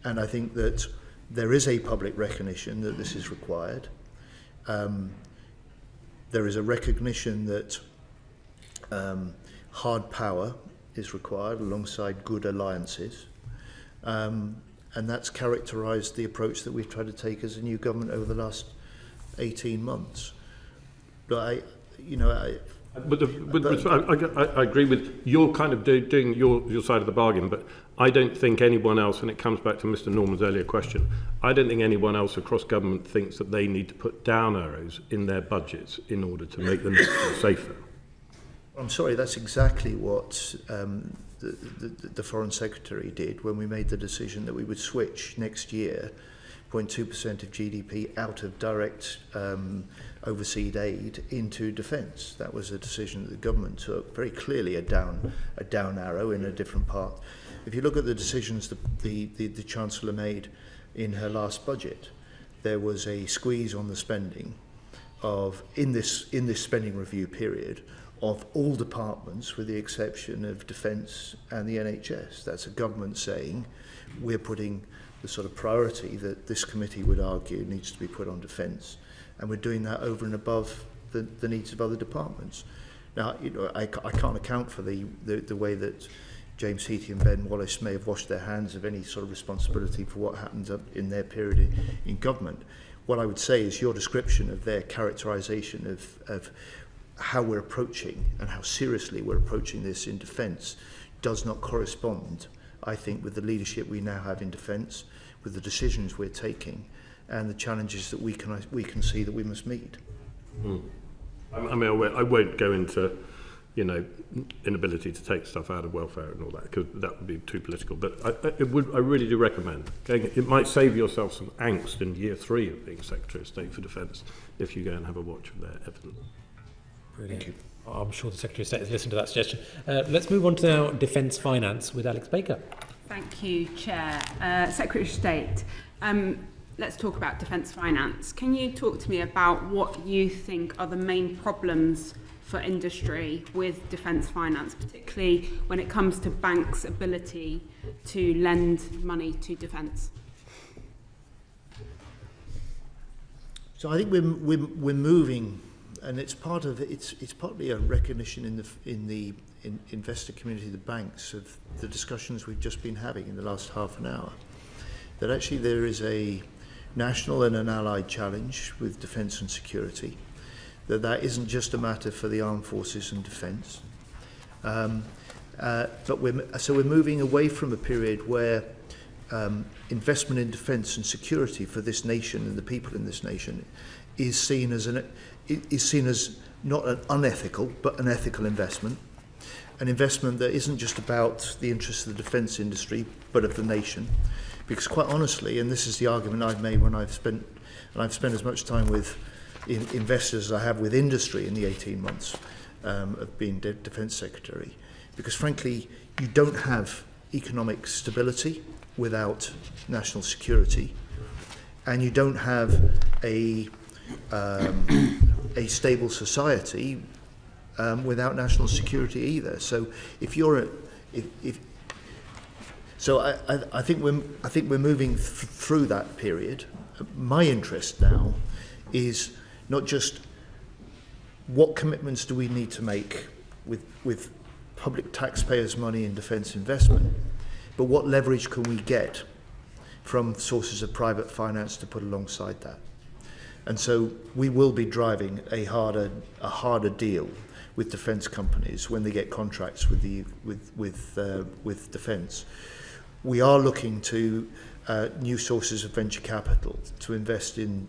And I think that there is a public recognition that this is required. There is a recognition that hard power is required alongside good alliances. And that's characterised the approach that we've tried to take as a new government over the last 18 months. But I agree with you're kind of doing your side of the bargain, but I don't think anyone else, and it comes back to Mr. Norman's earlier question, I don't think anyone else across government thinks that they need to put down arrows in their budgets in order to make them safer. I'm sorry, that's exactly what the Foreign Secretary did when we made the decision that we would switch next year 0.2% of GDP out of direct overseas aid into defence. That was a decision that the government took, very clearly a down arrow in a different part. If you look at the decisions the Chancellor made in her last budget, there was a squeeze on the spending in this spending review period of all departments with the exception of defence and the NHS. That's a government saying we're putting the sort of priority that this committee would argue needs to be put on defence, and we're doing that over and above the needs of other departments. Now, I can't account for the way that James Healy and Ben Wallace may have washed their hands of any sort of responsibility for what happened in their period in government. What I would say is your description of their characterisation of how we're approaching and how seriously we're approaching this in defence does not correspond, I think, with the leadership we now have in defence, with the decisions we're taking, and the challenges that we can see that we must meet. I mean, I won't go into, you know, inability to take stuff out of welfare and all that, because that would be too political. But I really do recommend going. It might save yourself some angst in year 3 of being Secretary of State for Defence if you go and have a watch of their evidence. Brilliant. Thank you. I'm sure the Secretary of State has listened to that suggestion. Let's move on to now Defence Finance with Alex Baker. Thank you, Chair. Secretary of State, let's talk about defence finance. Can you talk to me about what you think are the main problems for industry with defence finance, particularly when it comes to banks' ability to lend money to defence? So I think we're moving, and it's part of it's partly a recognition in the investor community, the banks, of the discussions we've just been having in the last half an hour, that actually there is a national and an allied challenge with defence and security, that isn't just a matter for the armed forces and defence. But we're moving away from a period where investment in defence and security for this nation and the people in this nation is seen as not an unethical but an ethical investment, an investment that isn't just about the interests of the defence industry but of the nation. Because quite honestly, and this is the argument I've made when I've spent as much time with investors as I have with industry in the 18 months of being Defence Secretary, because frankly you don't have economic stability without national security, and you don't have a stable society without national security either. So if you're I think we're moving through that period. My interest now is not just what commitments do we need to make with public taxpayers' money in defence investment, but what leverage can we get from sources of private finance to put alongside that. And so we will be driving a harder deal with defence companies when they get contracts with defence. We are looking to new sources of venture capital to invest in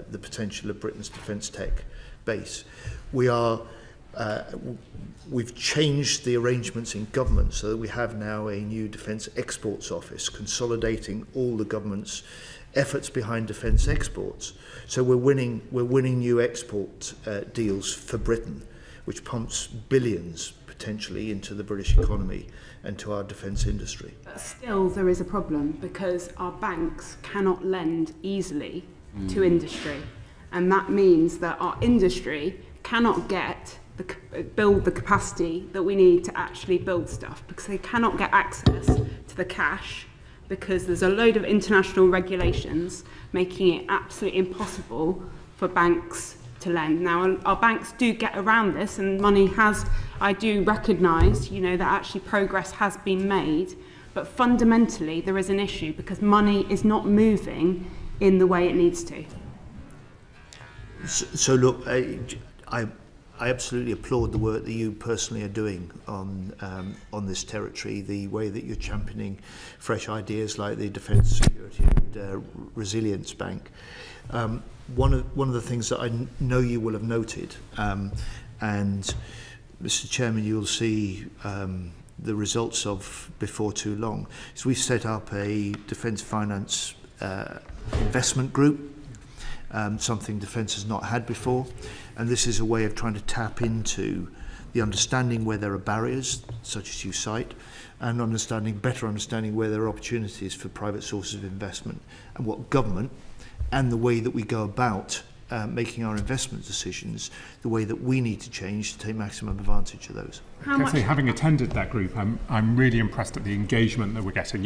the potential of Britain's defence tech base. We've changed the arrangements in government so that we have now a new Defence Exports Office consolidating all the government's efforts behind defence exports. So we're winning new export deals for Britain, which pumps billions potentially into the British economy and to our defence industry. But still there is a problem, because our banks cannot lend easily to industry, and that means that our industry cannot build the capacity that we need to actually build stuff, because they cannot get access to the cash, because there's a load of international regulations making it absolutely impossible for banks to lend. Now, our banks do get around this, and I do recognise, that actually progress has been made, but fundamentally there is an issue, because money is not moving in the way it needs to. So look, I absolutely applaud the work that you personally are doing on this territory, the way that you're championing fresh ideas like the Defence Security and Resilience Bank. One of the things that I know you will have noted, and Mr. Chairman, you'll see the results of before too long, is we've set up a defence finance investment group, something Defence has not had before, and this is a way of trying to tap into the understanding where there are barriers, such as you cite, and better understanding where there are opportunities for private sources of investment, and what government and the way that we go about making our investment decisions, the way that we need to change to take maximum advantage of those. Having attended that group, I'm really impressed at the engagement that we're getting.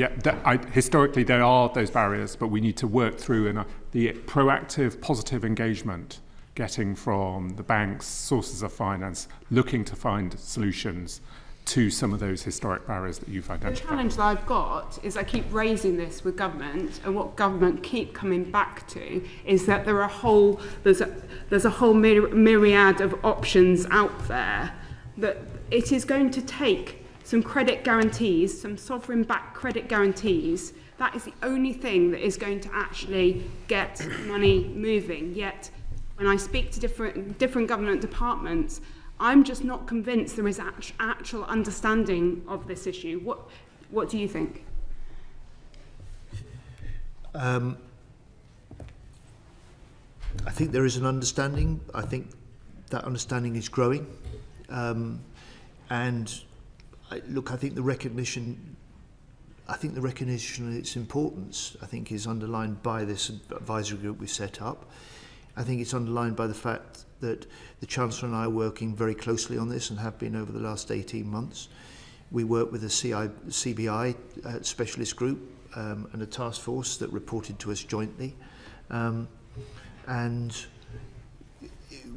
Historically, there are those barriers, but we need to work through the proactive, positive engagement getting from the banks, sources of finance, looking to find solutions to some of those historic barriers that you've identified. The challenge that I've got is I keep raising this with government, and what government keep coming back to is that there's a whole myriad of options out there, that it is going to take some credit guarantees, some sovereign-backed credit guarantees. That is the only thing that is going to actually get money moving. Yet when I speak to different government departments, I'm just not convinced there is actual understanding of this issue. What do you think? I think there is an understanding. I think that understanding is growing. And look, I think the recognition of its importance, I think, is underlined by this advisory group we set up. I think it's underlined by the fact that the Chancellor and I are working very closely on this and have been over the last 18 months. We work with a CBI specialist group and a task force that reported to us jointly. And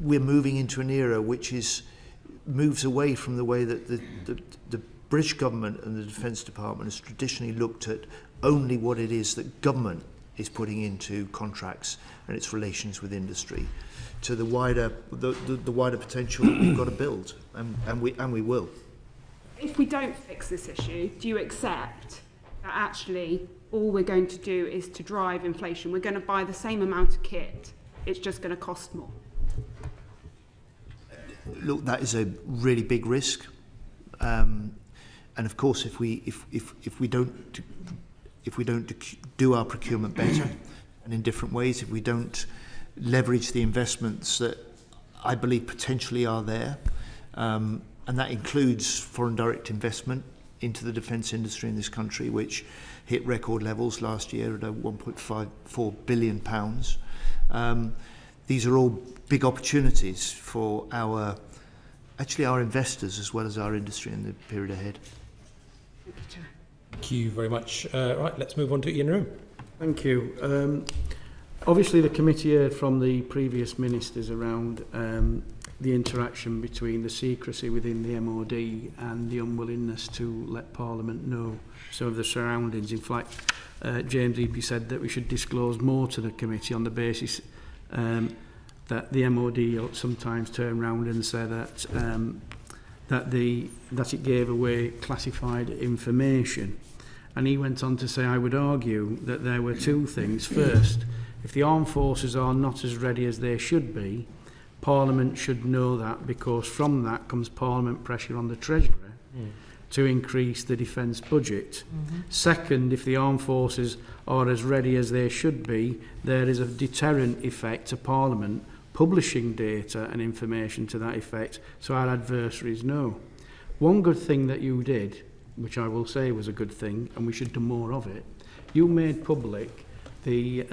we're moving into an era which moves away from the way that the British government and the Defence Department has traditionally looked at only what it is that government is putting into contracts and its relations with industry, to the wider potential that we've got to build, and we will. If we don't fix this issue, do you accept that actually all we're going to do is to drive inflation? We're going to buy the same amount of kit, it's just going to cost more. Look, that is a really big risk, and of course, if we don't do our procurement better and in different ways, if we don't leverage the investments that I believe potentially are there, and that includes foreign direct investment into the defence industry in this country, which hit record levels last year at £1.54 billion. These are all big opportunities for our investors as well as our industry in the period ahead. Thank you very much. Right, let's move on to Ian Room. Thank you. Obviously, the committee heard from the previous ministers around the interaction between the secrecy within the MOD and the unwillingness to let Parliament know some of the surroundings. In fact, James Eapie said that we should disclose more to the committee on the basis that the MOD sometimes turn around and say that that it gave away classified information. And he went on to say, I would argue that there were two things. First, if the armed forces are not as ready as they should be, Parliament should know that, because from that comes Parliament pressure on the Treasury to increase the defence budget. Second, if the armed forces are as ready as they should be, there is a deterrent effect to Parliament publishing data and information to that effect, so our adversaries know. One good thing that you did, which I will say was a good thing, and we should do more of it, you made public the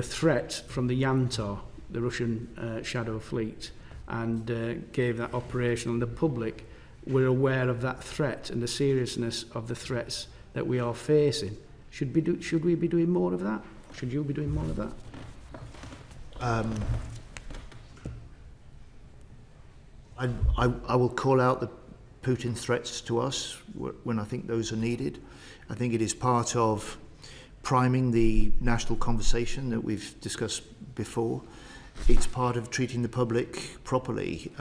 threat from the Yantar, the Russian shadow fleet, and gave that operation, and the public were aware of that threat and the seriousness of the threats that we are facing. Should we be doing more of that? Should you be doing more of that? I will call out the Putin threats to us when I think those are needed. I think it is part of priming the national conversation that we've discussed before. It's part of treating the public properly,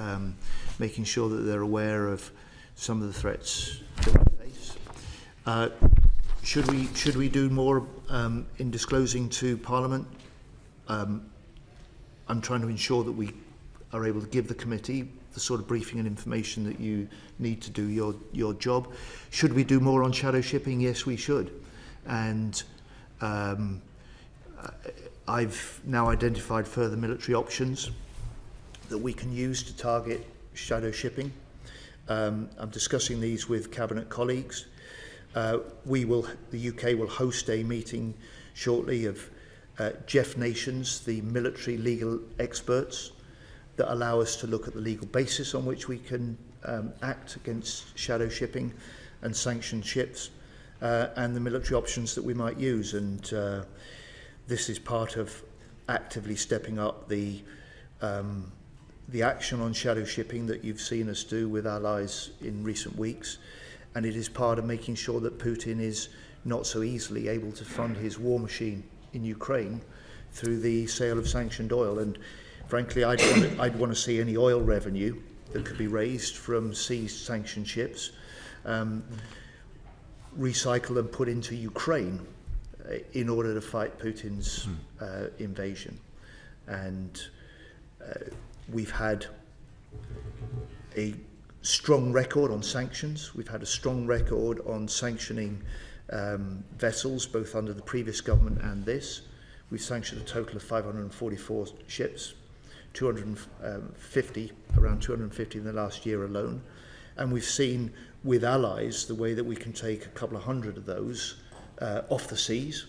making sure that they're aware of some of the threats that we face. Should we do more in disclosing to Parliament? I'm trying to ensure that we are able to give the committee the sort of briefing and information that you need to do your job. Should we do more on shadow shipping? Yes, we should. And I've now identified further military options that we can use to target shadow shipping. I'm discussing these with Cabinet colleagues. The UK will host a meeting shortly of Jeff Nations, the military legal experts, that allow us to look at the legal basis on which we can act against shadow shipping and sanctioned ships, and the military options that we might use. And this is part of actively stepping up the action on shadow shipping that you've seen us do with allies in recent weeks. And it is part of making sure that Putin is not so easily able to fund his war machine in Ukraine through the sale of sanctioned oil. And frankly, I'd want to see any oil revenue that could be raised from seized sanctioned ships recycled and put into Ukraine in order to fight Putin's invasion. and we've had a strong record on sanctions. We've had a strong record on sanctioning vessels, both under the previous government and this. We've sanctioned a total of 544 ships, around 250 in the last year alone. And we've seen with allies the way that we can take a couple of hundred of those off the seas.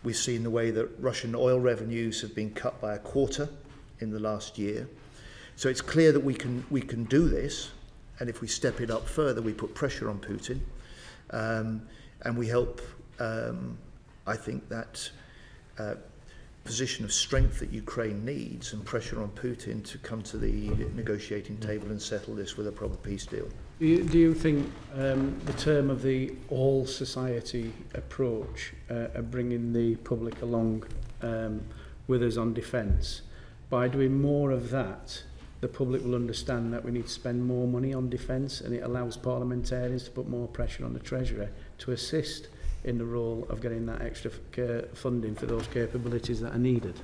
We've seen the way that Russian oil revenues have been cut by a quarter in the last year. So it's clear that we can do this, and if we step it up further, we put pressure on Putin, and we help, I think, that position of strength that Ukraine needs and pressure on Putin to come to the negotiating table and settle this with a proper peace deal. Do you think the term of the all-society approach of bringing the public along with us on defence, by doing more of that, the public will understand that we need to spend more money on defence, and it allows parliamentarians to put more pressure on the Treasury to assist in the role of getting that extra funding for those capabilities that are needed.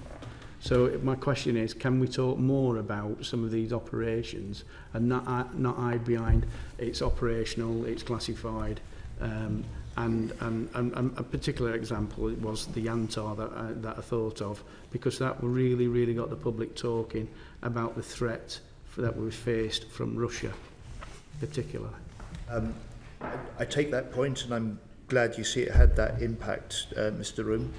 So my question is, can we talk more about some of these operations and not hide behind it's operational, it's classified, and a particular example was the Yantar that I thought of, because that really got the public talking about the threat that we faced from Russia, particularly. I take that point, and I'm glad you see it had that impact, Mr. Room.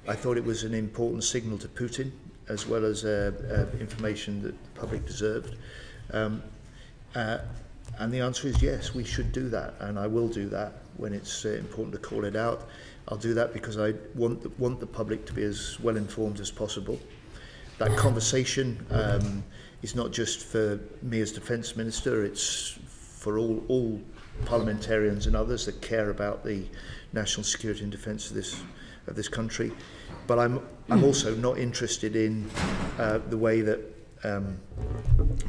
I thought it was an important signal to Putin, as well as information that the public deserved. And the answer is yes, we should do that, and I will do that when it's important to call it out. I'll do that because I want the public to be as well informed as possible. That conversation is not just for me as Defence Minister, it's for all parliamentarians and others that care about the national security and defence of this country. But I'm also not interested in the way that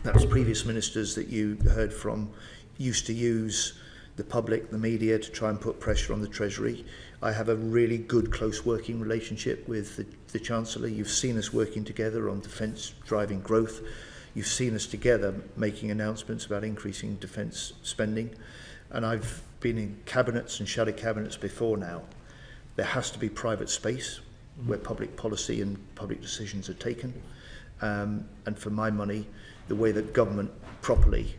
perhaps previous ministers that you heard from used to use the public, the media, to try and put pressure on the Treasury. I have a really good, close working relationship with the Chancellor. You've seen us working together on defence driving growth. You've seen us together making announcements about increasing defence spending. And I've been in cabinets and shadow cabinets before now. There has to be private space where public policy and public decisions are taken. And for my money, the way that government properly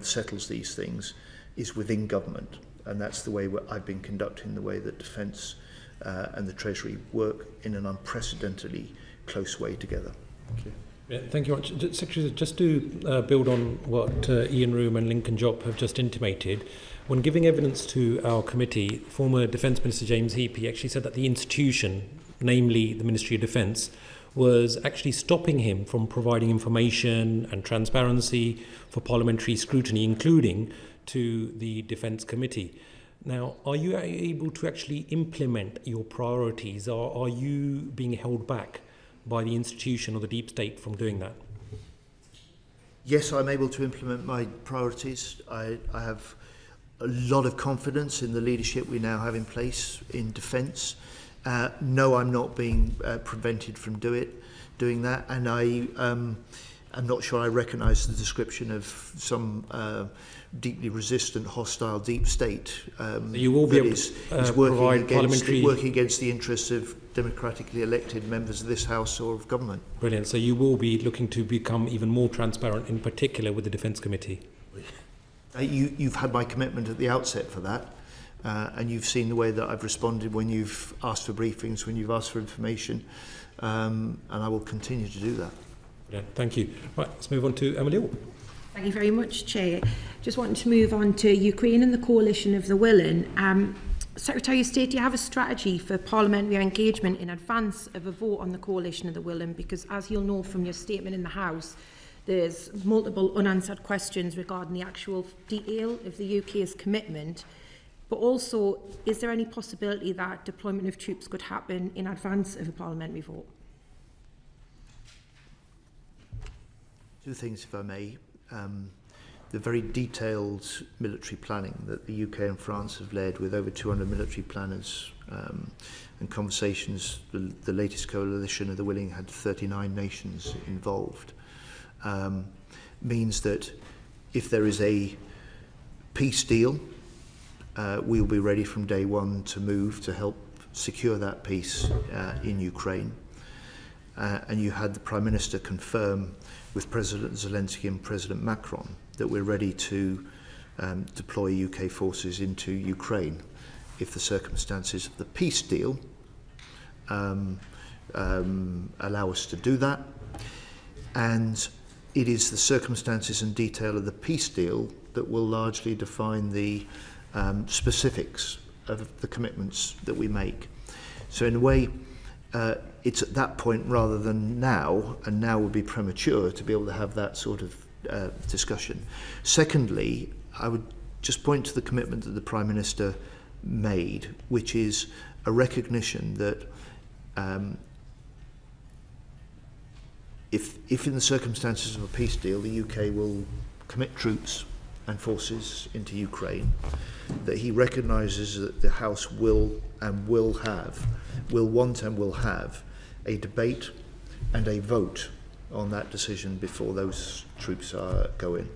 settles these things is within government. And that's the way I've been conducting the way that Defence and the Treasury work in an unprecedentedly close way together. Thank you. Yeah, thank you very much. Secretary, just to build on what Ian Room and Lincoln Jopp have just intimated, when giving evidence to our committee, former Defence Minister James Heappey actually said that the institution, namely the Ministry of Defence, was actually stopping him from providing information and transparency for parliamentary scrutiny, including to the Defence Committee. Now, are you able to actually implement your priorities, or are you being held back by the institution or the deep state from doing that? Yes, I'm able to implement my priorities. I have a lot of confidence in the leadership we now have in place in defence. No, I'm not being prevented from doing that, and I'm not sure I recognise the description of some deeply resistant, hostile deep state you will be able to working against the interests of democratically elected members of this House or of government. Brilliant. So you will be looking to become even more transparent, in particular with the Defence Committee. You've had my commitment at the outset for that, and you've seen the way that I've responded when you've asked for briefings, when you've asked for information, and I will continue to do that. Brilliant. Thank you. Right, let's move on to Emily Orr. Thank you very much, Chair. Just wanted to move on to Ukraine and the coalition of the willing. Secretary of State, do you have a strategy for parliamentary engagement in advance of a vote on the coalition of the willing? Because as you'll know from your statement in the House, there's multiple unanswered questions regarding the actual detail of the UK's commitment. But also, is there any possibility that deployment of troops could happen in advance of a parliamentary vote? Two things, if I may. the very detailed military planning that the UK and France have led, with over 200 military planners and conversations. The latest coalition of the willing had 39 nations involved, means that if there is a peace deal, we will be ready from day one to move to help secure that peace in Ukraine. And you had the Prime Minister confirm with President Zelensky and President Macron that we're ready to deploy UK forces into Ukraine if the circumstances of the peace deal allow us to do that. And it is the circumstances and detail of the peace deal that will largely define the specifics of the commitments that we make. So in a way, it's at that point rather than now, and now would be premature to be able to have that sort of discussion. Secondly, I would just point to the commitment that the Prime Minister made, which is a recognition that if in the circumstances of a peace deal the UK will commit troops and forces into Ukraine, that he recognises that the House will want and will have a debate and a vote on that decision before those troops go in.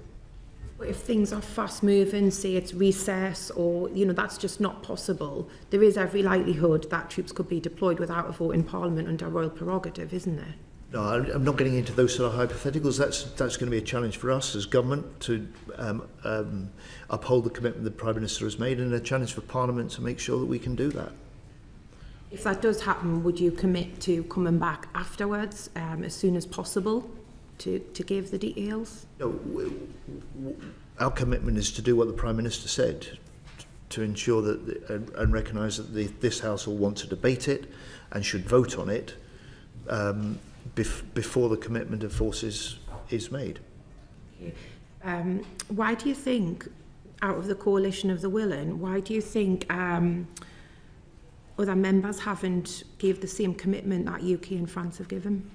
If things are fast moving, say it's recess, or that's just not possible, there is every likelihood that troops could be deployed without a vote in Parliament under royal prerogative, isn't there? No, I'm not getting into those sort of hypotheticals. That's going to be a challenge for us as government to uphold the commitment the Prime Minister has made, and a challenge for Parliament to make sure that we can do that. If that does happen, would you commit to coming back afterwards, as soon as possible, to give the details? No, our commitment is to do what the Prime Minister said, to ensure that and recognise that this House will want to debate it and should vote on it before the commitment of forces is made. Why do you think, out of the coalition of the willing, why do you think other members haven't gave the same commitment that UK and France have given?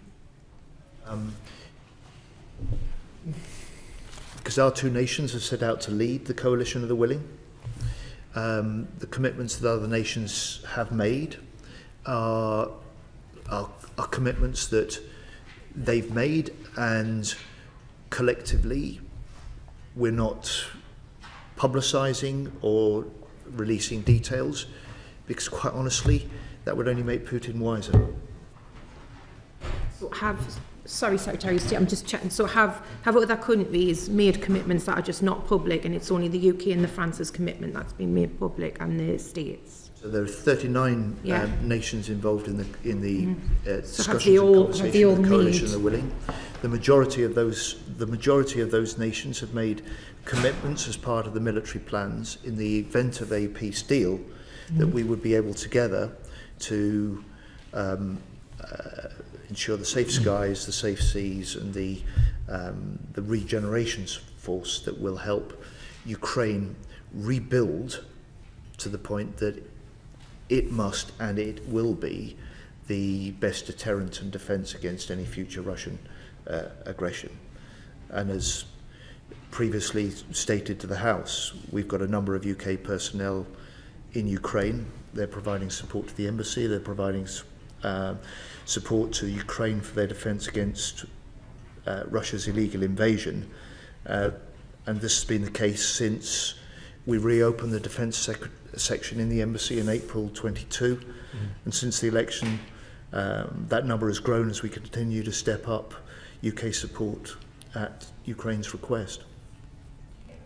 Because our two nations have set out to lead the coalition of the willing. The commitments that other nations have made are commitments that they've made, and collectively we're not publicising or releasing details, because quite honestly that would only make Putin wiser. So sorry Secretary of State, I'm just checking, so have other countries made commitments that are just not public, and it's only the UK and the France's commitment that's been made public, and the States? So there are 39 nations involved in the discussions and conversation of the coalition of the willing. The majority of those nations have made commitments as part of the military plans in the event of a peace deal that we would be able together to ensure the safe skies, the safe seas, and the regeneration force that will help Ukraine rebuild to the point that it must and it will be the best deterrent and defence against any future Russian aggression. And as previously stated to the House, we've got a number of UK personnel in Ukraine. They're providing support to the embassy, they're providing support to Ukraine for their defence against Russia's illegal invasion. And this has been the case since we reopened the Defence section in the embassy in April 22, and since the election that number has grown as we continue to step up UK support at Ukraine's request.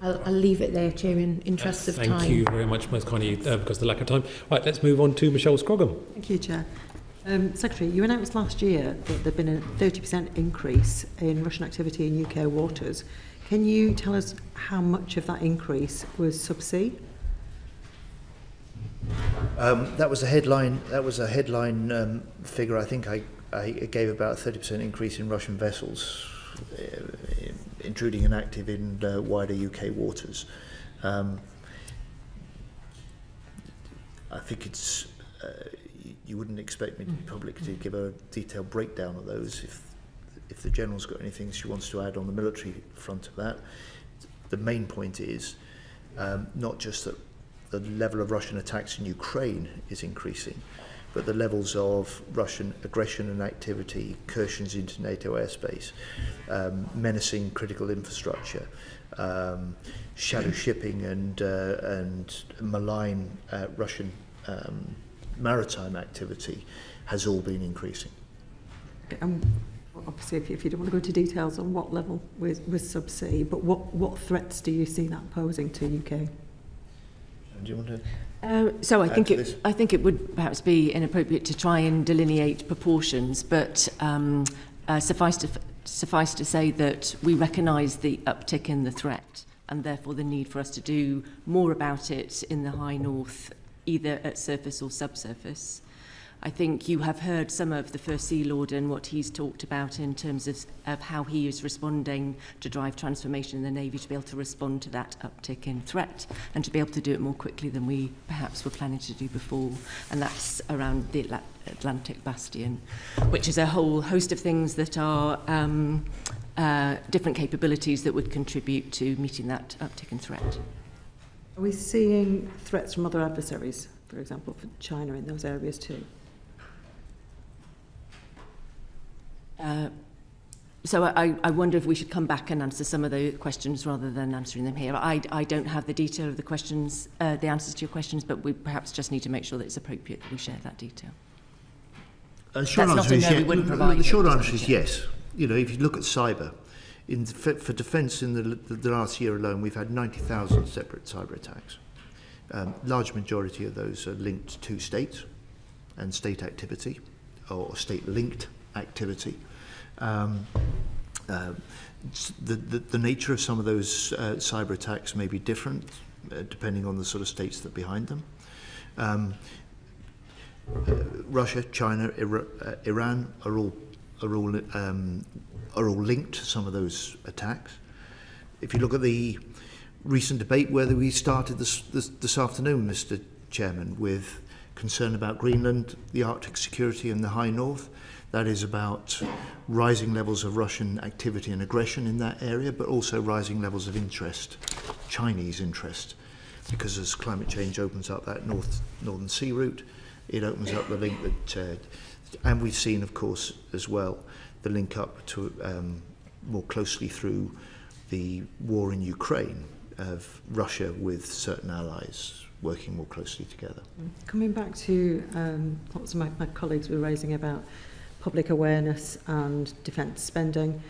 I'll leave it there, Chair, in interest of time. Thank you very much, most kindly, because of the lack of time. Right, let's move on to Michelle Scroggum. Thank you, Chair. Secretary, you announced last year that there'd been a 30% increase in Russian activity in UK waters. Can you tell us how much of that increase was subsea? That was a headline. Figure. I think I gave about a 30% increase in Russian vessels intruding and active in wider UK waters. I think it's. You wouldn't expect me to be public to give a detailed breakdown of those. If the General's got anything she wants to add on the military front of that, the main point is not just that the level of Russian attacks in Ukraine is increasing, but the levels of Russian aggression and activity, incursions into NATO airspace, menacing critical infrastructure, shadow shipping and malign Russian maritime activity has all been increasing. Obviously, if you don't want to go into details on what level with subsea, but what threats do you see that posing to UK? Do you want to? So I think it would perhaps be inappropriate to try and delineate proportions, but suffice to say that we recognise the uptick in the threat and therefore the need for us to do more about it in the high north, either at surface or subsurface. I think you have heard some of the First Sea Lord and what he's talked about in terms of how he is responding to drive transformation in the Navy to be able to respond to that uptick in threat and to be able to do it more quickly than we perhaps were planning to do before. And that's around the Atlantic Bastion, which is a whole host of things that are different capabilities that would contribute to meeting that uptick in threat. Are we seeing threats from other adversaries, for example, for China in those areas too? So I wonder if we should come back and answer some of the questions rather than answering them here. I don't have the detail of the questions, the answers to your questions, but we perhaps just need to make sure that it's appropriate that we share that detail. The short answer is yes. You know, if you look at cyber, for defence in the last year alone, we've had 90,000 separate cyber attacks. Large majority of those are linked to states and state activity, or state-linked activity. The nature of some of those cyber attacks may be different depending on the sort of states that are behind them. Russia, China, Iran are all linked to some of those attacks. If you look at the recent debate where we started this afternoon, Mr. Chairman, with concern about Greenland, the Arctic security and the high north, that is about rising levels of Russian activity and aggression in that area, but also rising levels of interest, Chinese interest, because as climate change opens up that northern sea route, it opens up the link that, and we've seen, of course, as well, the link up to more closely through the war in Ukraine of Russia with certain allies working more closely together. Coming back to what some of my colleagues were raising about public awareness and defence spending,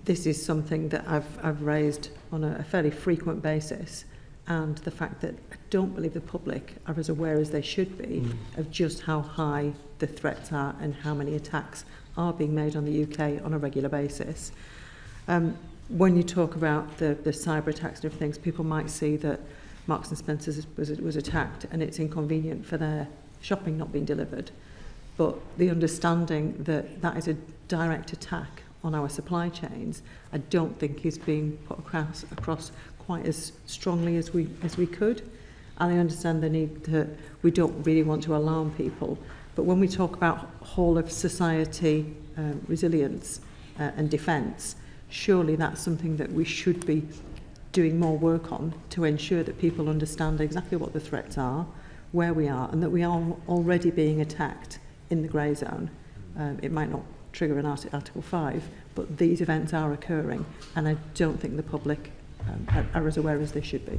this is something that I've raised on a fairly frequent basis, and the fact that I don't believe the public are as aware as they should be of just how high the threats are and how many attacks are being made on the UK on a regular basis. When you talk about the cyber attacks and everything, people might see that Marks and Spencer's was attacked and it's inconvenient for their shopping not being delivered. But the understanding that that is a direct attack on our supply chains, I don't think is being put across quite as strongly as we could. And I understand the need that we don't really want to alarm people. But when we talk about whole of society resilience and defence, surely that's something that we should be doing more work on to ensure that people understand exactly what the threats are, where we are, and that we are already being attacked in the grey zone. It might not trigger an Article 5, but these events are occurring, and I don't think the public are as aware as they should be.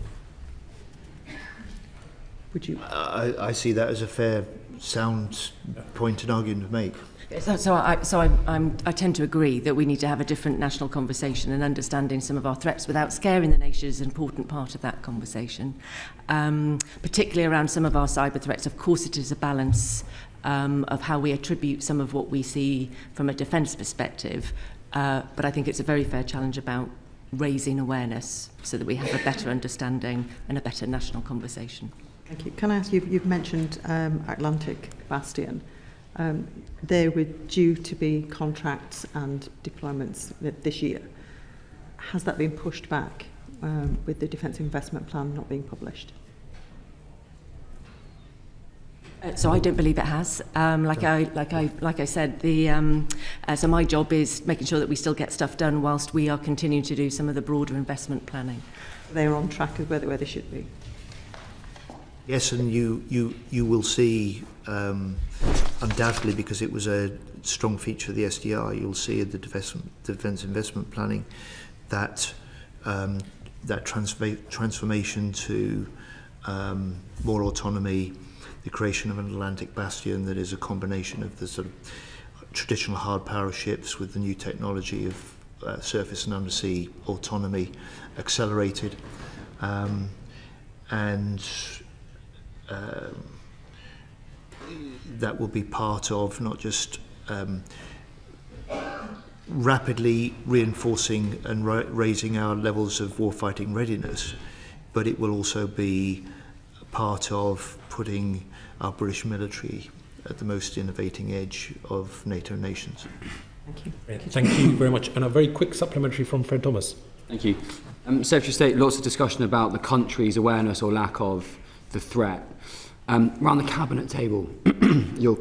Would you? I see that as a fair, sound point and argument to make. So I tend to agree that we need to have a different national conversation, and understanding some of our threats without scaring the nation is an important part of that conversation. Particularly around some of our cyber threats, of course it is a balance of how we attribute some of what we see from a defence perspective, but I think it's a very fair challenge about raising awareness so that we have a better understanding and a better national conversation. Thank you. Can I ask you, you've mentioned Atlantic Bastion. There were due to be contracts and deployments this year. Has that been pushed back with the Defence Investment Plan not being published? So I don't believe it has. Like I said, so my job is making sure that we still get stuff done whilst we are continuing to do some of the broader investment planning. They're on track with where they should be. Yes, and you will see, undoubtedly, because it was a strong feature of the SDR, you'll see in the defence investment planning that that transformation to more autonomy, the creation of an Atlantic bastion that is a combination of the sort of traditional hard power ships with the new technology of surface and undersea autonomy accelerated, and that will be part of not just rapidly reinforcing and raising our levels of warfighting readiness, but it will also be part of putting our British military at the most innovating edge of NATO nations. Thank you. Thank you very much. And a very quick supplementary from Fred Thomas. Thank you. Secretary of State, lots of discussion about the country's awareness or lack of the threat. Around the cabinet table, your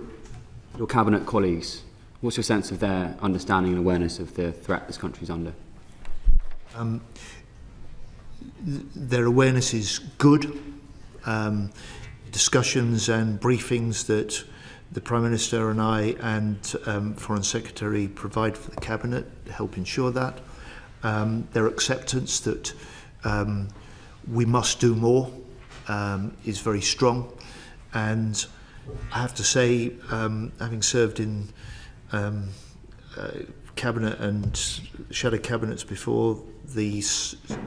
cabinet colleagues, what's your sense of their understanding and awareness of the threat this country's under? Their awareness is good. Discussions and briefings that the Prime Minister and I and Foreign Secretary provide for the Cabinet help ensure that. Their acceptance that we must do more is very strong. And I have to say, having served in Cabinet and shadow cabinets before, the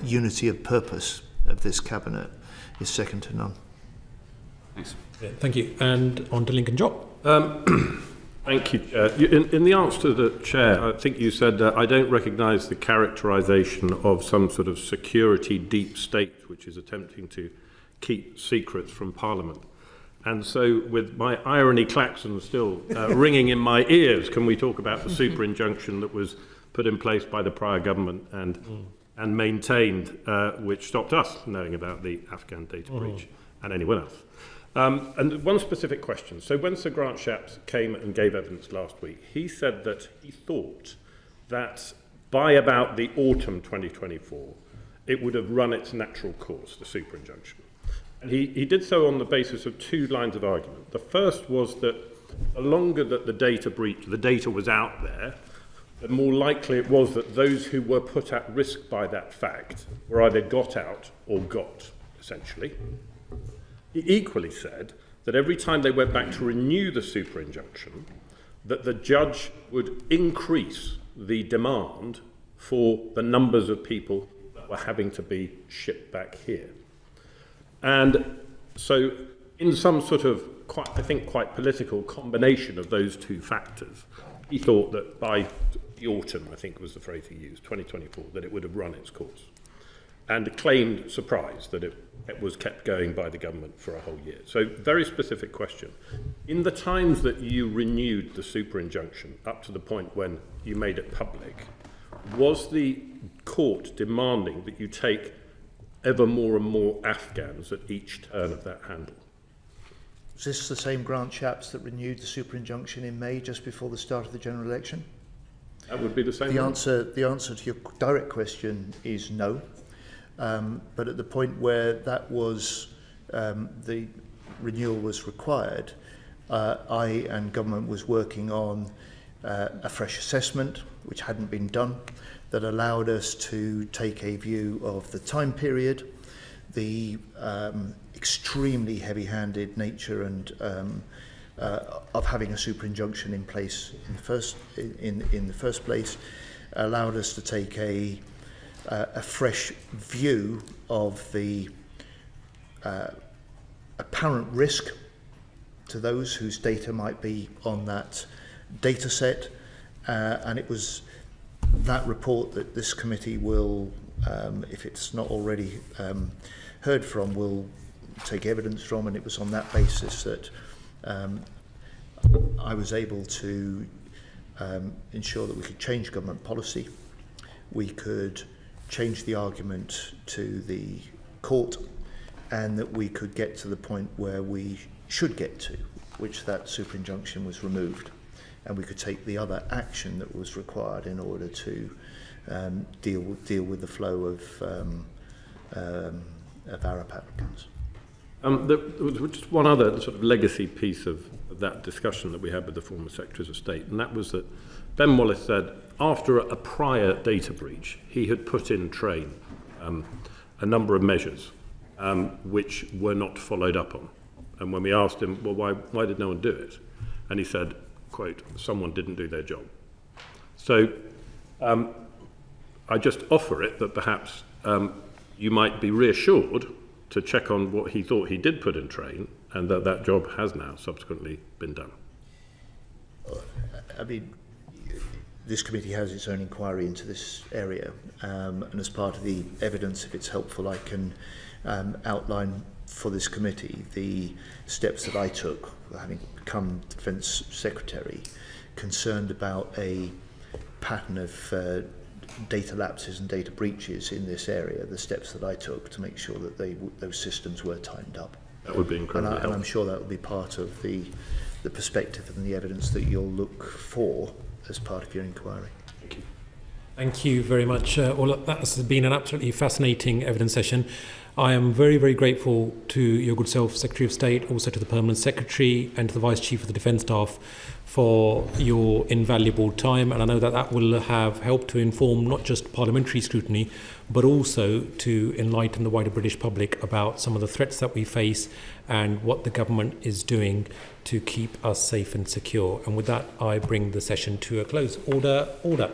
unity of purpose of this Cabinet is second to none. Thanks. Thank you. And on to Lincoln Job. Thank you, Chair. In the answer to the Chair, I think you said, I don't recognise the characterisation of some sort of security deep state which is attempting to keep secrets from Parliament. And so, with my irony klaxon still ringing in my ears, can we talk about the super injunction that was put in place by the prior government and maintained, which stopped us knowing about the Afghan data breach and anyone else? And one specific question. So when Sir Grant Shapps came and gave evidence last week, he said that he thought that by about the autumn 2024, it would have run its natural course, the super injunction. And he did so on the basis of two lines of argument. The first was that the longer that the data was out there, the more likely it was that those who were put at risk by that fact were either got out or got, essentially. He equally said that every time they went back to renew the super injunction, that the judge would increase the demand for the numbers of people that were having to be shipped back here. And so in some sort of, quite political combination of those two factors, he thought that by the autumn, I think was the phrase he used, 2024, that it would have run its course. And claimed, surprised, that it was kept going by the government for a whole year. So, very specific question. In the times that you renewed the super injunction, up to the point when you made it public, was the court demanding that you take ever more and more Afghans at each turn of that handle? Was this the same Grant Shapps that renewed the super injunction in May, just before the start of the general election? That would be the same. The answer to your direct question is no. But at the point where that was, the renewal was required, I and government was working on a fresh assessment, which hadn't been done, that allowed us to take a view of the time period, the extremely heavy-handed nature and of having a super injunction in place in the first place, allowed us to take a fresh view of the apparent risk to those whose data might be on that data set, and it was that report that this committee will, if it's not already heard from, will take evidence from, and it was on that basis that I was able to ensure that we could change government policy, we could change the argument to the court, and that we could get to the point where we should get to, which that super injunction was removed, and we could take the other action that was required in order to deal with the flow of Arab applicants. There was just one other sort of legacy piece of that discussion that we had with the former Secretaries of State, and that was that Ben Wallace said after a prior data breach, he had put in train a number of measures which were not followed up on. And when we asked him, well, why did no one do it? And he said, quote, someone didn't do their job. So I just offer it that perhaps you might be reassured to check on what he thought he did put in train, and that job has now subsequently been done. I mean, this committee has its own inquiry into this area, and as part of the evidence, if it's helpful, I can outline for this committee the steps that I took, having become Defence Secretary, concerned about a pattern of data lapses and data breaches in this area, the steps that I took to make sure that those systems were tightened up. That would be incredibly helpful. And I'm sure that will be part of the perspective and the evidence that you'll look for as part of your inquiry. Thank you. Thank you very much. Well, that has been an absolutely fascinating evidence session. I am very, very grateful to your good self, Secretary of State, also to the Permanent Secretary and to the Vice Chief of the Defence Staff for your invaluable time. And I know that that will have helped to inform not just parliamentary scrutiny, but also to enlighten the wider British public about some of the threats that we face and what the government is doing to keep us safe and secure. And with that, I bring the session to a close. Order, order.